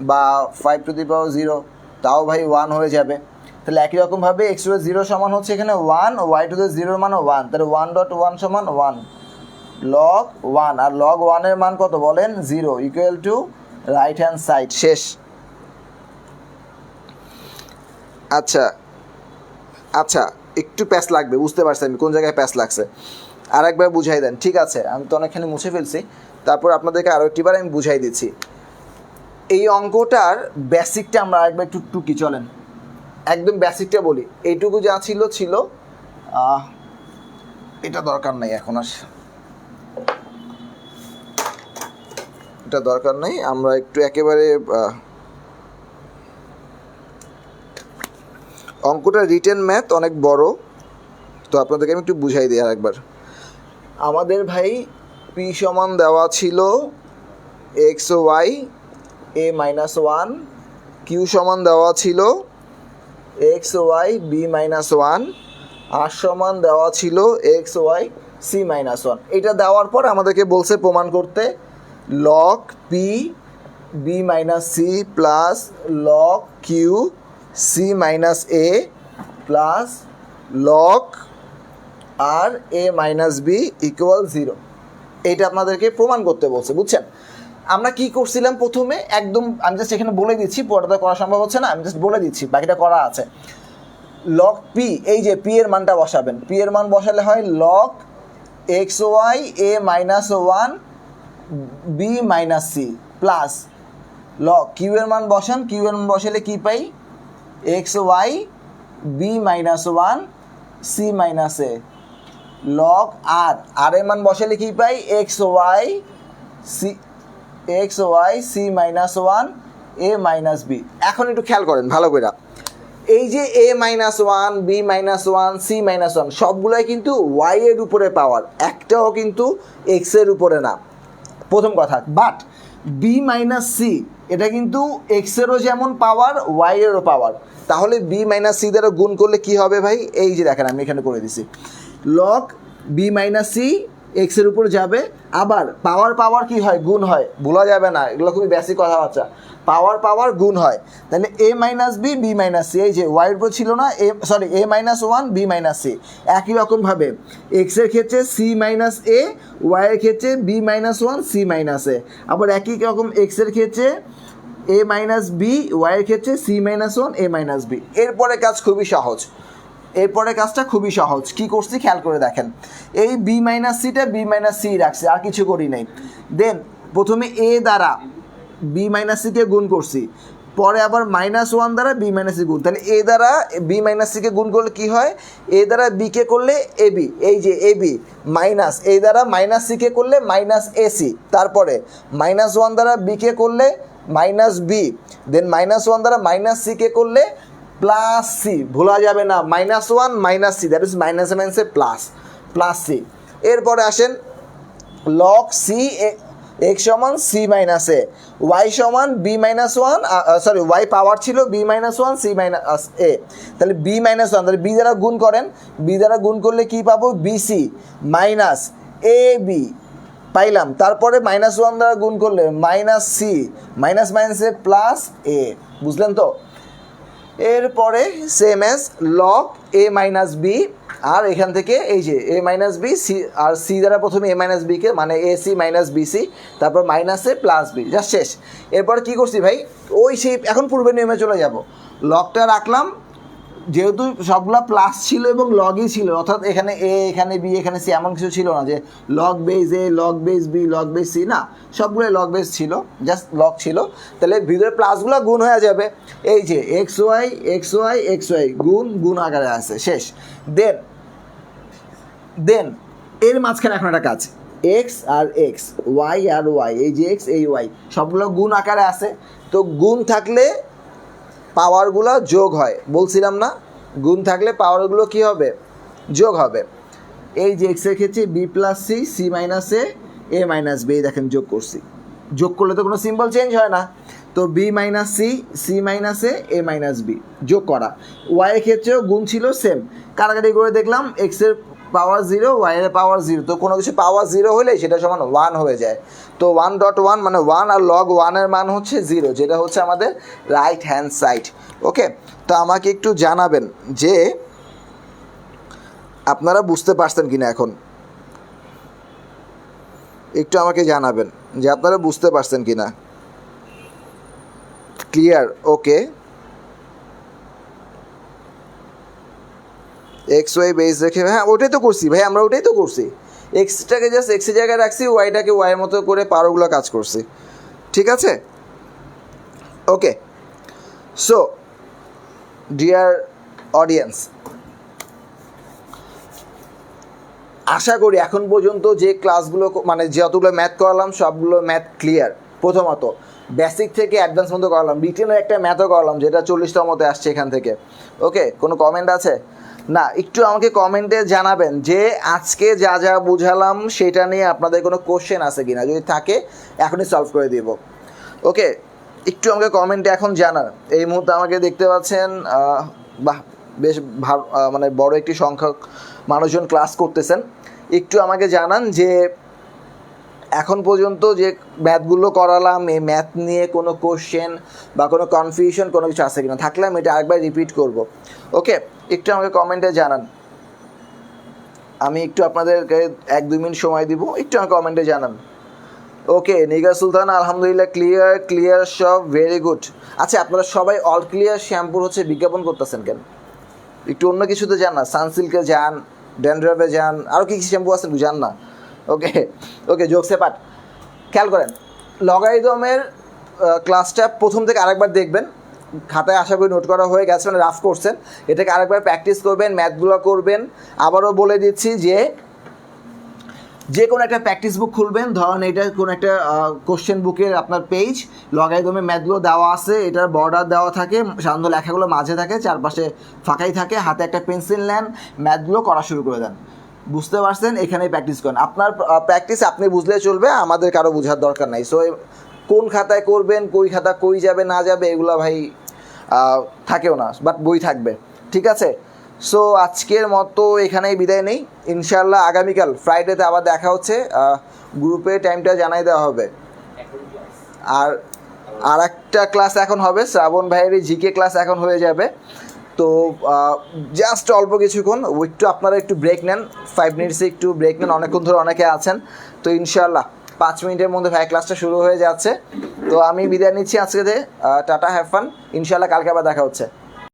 বা 5 টু দি পাওয়ার জিরো, তাও ভাই 1 হয়ে যাবে। তাহলে একই রকমভাবে এক্স টু দি জিরো সমান হচ্ছে এখানে 1, ওয়াই টু দি জিরোর মানও 1, তাহলে 1.1 সমান 1, লগ 1, আর লগ 1-এর মান কত বলেন, 0 equal to right hand side, শেষ। আচ্ছা আচ্ছা, একটু প্যাচ লাগবে, বুঝতে পারছি আমি কোন জায়গায় প্যাচ লাগছে, আর একবার বুঝাই দেন। ঠিক আছে, আমি তো অনেকখানি মুছে ফেলছি, তারপর আপনাদেরকে আরও একটিবার আমি বুঝাই দিচ্ছি। এই অঙ্কটার বেসিকটা আমরা আরেকবার একটু টুকি, চলেন একদম বেসিকটা বলি। এইটুকু যা ছিল এটা দরকার নাই এখন, আর এটা দরকার নেই, আমরা একটু একেবারে অঙ্কটা রিটেন ম্যাথ অনেক বড়, তো আপনাদেরকে আমি একটু বুঝাই দিই আরেকবার। আমাদের ভাই পি সমান দেওয়া ছিল X Y A minus 1, Q সমান দেওয়া ছিল এক্স ওয়াই বি মাইনাস 1, আর সমান দেওয়া ছিল এক্স ওয়াই সি মাইনাস 1। এটা দেওয়ার পর আমাদেরকে বলছে প্রমাণ করতে log P B minus C plus log Q C minus A plus log R A minus B equal 0। এইটা আপনাদেরকে প্রমাণ করতে বলছে, বুঝছেন? আমরা কি করছিলাম প্রথমে, একদম আমি জাস্ট এখানে বলে দিচ্ছি, পড়াটা করা সম্ভব হচ্ছে না, আমি জাস্ট বলে দিচ্ছি, বাকিটা করা আছে। লগ পি, এই যে পি এর মানটা বসাবেন, পি এর মান বসালে হয় log X Y A minus one B minus C plus log Q এর মান বসান, কিউ এর মান বসালে কী পাই, X Y B minus one C minus A log R এর মান বসালে কী পাই, X Y C minus one A minus B. এখন একটু খেয়াল করেন ভালো করে, এই যে A minus one B minus one C minus one সবগুলোই কিন্তু ওয়াই এর উপরে পাওয়ার, একটাও কিন্তু এক্স এর উপরে না, প্রথম কথা। বাট বি মাইনাস সি এটা কিন্তু এক্সেরও যেমন পাওয়ার ওয়াই এরও পাওয়ার, তাহলে বি মাইনাস সি দ্বারা গুণ করলে কি হবে ভাই, এই যে দেখেন আমি এখানে করে দিছি, লগ বি মাইনাস সি এক্সের উপর যাবে, আবার পাওয়ার কি হয়, গুণ হয়, ভোলা যাবে না, এগুলো খুবই বেসিক কথাবার্তা, পাওয়ার গুণ হয়। তাহলে A minus B B minus C, এই যে ওয়াইয়ের উপর ছিল না A minus one B minus C, একই রকমভাবে এক্সের ক্ষেত্রে সি মাইনাস এ, ওয়াইয়ের ক্ষেত্রে B minus one C minus A, আবার একই রকম এক্সের ক্ষেত্রে এ মাইনাস বি, ওয়াইয়ের ক্ষেত্রে C minus one A minus B. এরপরে কাজ খুবই সহজ, এরপরে কাজটা খুবই সহজ, কী করছি খেয়াল করে দেখেন, এই বি মাইনাস সিটা বি মাইনাস সি রাখছি, আর কিছু করি নাই। দেন প্রথমে এ দ্বারা বি মাইনাস সিকে গুণ করছি, পরে আবার মাইনাস ওয়ান দ্বারা বি মাইনাস সি গুণ, তাহলে এ দ্বারা বি মাইনাস সিকে গুণ করলে কী হয়, এ দ্বারা বিকে করলে এ বি, এই যে এ বি মাইনাস এ দ্বারা মাইনাস সিকে করলে মাইনাস এ সি, তারপরে মাইনাস ওয়ান দ্বারা বিকে করলে minus B, then minus one দ্বারা মাইনাস সিকে করলে প্লাস সি, ভোলা যাবে না, minus one minus C, that is minus মাইনাসে প্লাস সি। এরপরে আসেন লগ সি এক্স সমান সি মাইনাস এ, ওয়াই সমান B minus one, sorry Y power ছিল B minus one C minus A, তাহলে বি মাইনাস ওয়ান, তাহলে B দ্বারা গুণ করেন, বি দ্বারা গুণ করলে কী পাবো, B C minus A B পাইলাম, তারপরে মাইনাস ওয়ান দ্বারা গুণ করলে মাইনাস সি, মাইনাস মাইনাসে প্লাস এ, বুঝলেন তো। এরপরে same S log A minus B, আর এখান থেকে এই যে এ মাইনাস বি সি, আর সি দ্বারা প্রথমে এ মাইনাস বিকে মানে A C minus B C, তারপর মাইনাসে প্লাস বি, জাস্ট শেষ। এরপরে কী করছি ভাই, ওই সেই এখন পূর্বের নিয়মে চলে যাব, লগটা রাখলাম, যেহেতু সবগুলো প্লাস ছিল এবং লগই ছিল, অর্থাৎ এখানে এ এখানে বি এখানে সি এমন কিছু ছিল না যে log base A log base B log base C, না, সবগুলোই লগ বেস ছিল, জাস্ট লগ ছিল, তাহলে ভিতরে প্লাসগুলো গুণ হয়ে যাবে, এই যে এক্স ওয়াই গুণ আকারে আছে, শেষ। দেন এর মাঝখানে এখন একটা কাজ, এক্স আর এক্স, ওয়াই আর ওয়াই, এই যে এক্স এই ওয়াই সবগুলো গুণ আকারে আছে, তো গুণ থাকলে পাওয়ারগুলো যোগ হয়, বলছিলাম না, গুণ থাকলে পাওয়ারগুলো কী হবে, যোগ হবে। এই যে এক্সের ক্ষেত্রে B plus C C minus A minus B, দেখেন যোগ করছি, যোগ করলে তো কোনো সিম্বল চেঞ্জ হয় না, তো B minus C minus A minus B যোগ করা। ওয়াইয়ের ক্ষেত্রেও গুণ ছিল সেম, কাটাকাটি করে দেখলাম এক্সের পাওয়ার জিরো ওয়াইয়ের পাওয়ার জিরো, তো কোনো কিছু পাওয়ার জিরো হলে সেটা সমান ওয়ান হয়ে যায়, তো 1.1 মানে 1 আর লগ 1-এর মান হচ্ছে 0, যেটা হচ্ছে আমাদের রাইট হ্যান্ড সাইড। ওকে, তো আমাকে একটু জানাবেন যে আপনারা বুঝতে পারছেন কিনা, এখন একটু আমাকে জানাবেন যে আপনারা বুঝতে পারছেন কিনা, ক্লিয়ার? ওকে, এক্স ওয়াই বেস রেখে, হ্যাঁ ওটাই তো করছি ভাই, আমরা ওটাই তো করছি, এক্সটাকে জাস্ট এক্সের জায়গায় রাখছি, ওয়াইটাকে ওয়াইয়ের মতো করে পাওয়ারগুলো কাজ করছি, ঠিক আছে? ওকে, সো ডিয়ার অডিয়েন্স, আশা করি এখন পর্যন্ত যে ক্লাসগুলো মানে যতগুলো ম্যাথ করালাম সবগুলো ম্যাথ ক্লিয়ার। প্রথমত বেসিক থেকে অ্যাডভান্স মতো করালাম, রিটেনের একটা ম্যাথও করালাম যেটা 40টার মতো আসছে এখান থেকে। ওকে, কোনো কমেন্ট আছে? না, একটু আমাকে কমেন্টে জানাবেন যে আজকে যা যা বুঝালাম সেটা নিয়ে আপনাদের কোনো কোশ্চেন আছে কিনা, যদি থাকে এখনই সলভ করে দিব। ওকে, একটু আমাকে কমেন্টে এখন জানান। এই মুহূর্তে আমাকে দেখতে পাচ্ছেন বাহ, বেশ মানে বড় একটি সংখ্যক মানুষজন ক্লাস করতেছেন। একটু আমাকে জানান যে এখন পর্যন্ত যে ম্যাথগুলো করালাম এই ম্যাথ নিয়ে কোনো কোশ্চেন বা কোনো কনফিউশন কোনো কিছু আছে কিনা, থাকলে আমি এটা আরেকবার রিপিট করব। ওকে, একটু আমাকে কমেন্টে জানান, আমি একটু আপনাদেরকে 1-2 মিনিট সময় দিব, একটু আমাকে কমেন্টে জানান। ওকে, নিগার সুলতান আলহামদুলিল্লাহ ক্লিয়ার সব ভেরি গুড। আচ্ছা, আপনারা সবাই অল ক্লিয়ার শ্যাম্পুর হচ্ছে বিজ্ঞাপন করতেছেন কেন? একটু অন্য কিছুতে যান না, সানসিল্কে যান, ড্যান্ড্রফে যান, আরও কী কী শ্যাম্পু আছে যান না। ওকে ওকে, জোকসে পাট। খেয়াল করেন, লগারিদমের ক্লাসটা প্রথম থেকে আরেকবার দেখবেন, খাতায় আশা করি নোট করা হয়ে গেছে, মানে রাফ করছেন, এটাকে আরেকবার প্র্যাকটিস করবেন, ম্যাথগুলো করবেন। আবারও বলে দিচ্ছি যে কোনো একটা প্র্যাকটিস বুক খুলবেন, ধরেন এটা কোনো একটা কোশ্চেন বুকের আপনার পেজ, লগারিদমের ম্যাথগুলো দেওয়া আছে, এটার বর্ডার দেওয়া থাকে, সাধারণত লেখাগুলো মাঝে থাকে, চারপাশে ফাঁকাই থাকে, হাতে একটা পেন্সিল নেন, ম্যাথগুলো করা শুরু করে দেন। বুঝতে পারছেন? এখানেই প্র্যাকটিস করেন, আপনার প্র্যাকটিস আপনি বুঝলে চলবে, আমাদের কারো বোঝার দরকার নাই। সো কোন খাতায় করবেন, কই খাতা কই যাবে না যাবে এগুলো ভাই থাকেও না, বাট বই থাকবে, ঠিক আছে? সো আজকের মতো এখানেই বিদায় নেই, ইনশাল্লাহ আগামীকাল ফ্রাইডেতে আবার দেখা হচ্ছে, গ্রুপে টাইমটা জানাই দেওয়া হবে। আর একটা ক্লাস এখন হবে, শ্রাবণ ভাইয়েরই জিকে ক্লাস এখন হয়ে যাবে। তো জাস্ট অল্প কিছুক্ষণ একটু আপনারা একটু ব্রেক নেন, 5 মিনিটসে একটু ব্রেক নেন, অনেকক্ষণ ধরে অনেকে আছেন। তো ইনশাল্লাহ 5 মিনিটের মধ্যে ভাই ক্লাসটা শুরু হয়ে যাচ্ছে। তো আমি বিদায় নিচ্ছি আজকে, টাটা, হ্যাভ ফান, ইনশাল্লাহ কালকে আবার দেখা হচ্ছে।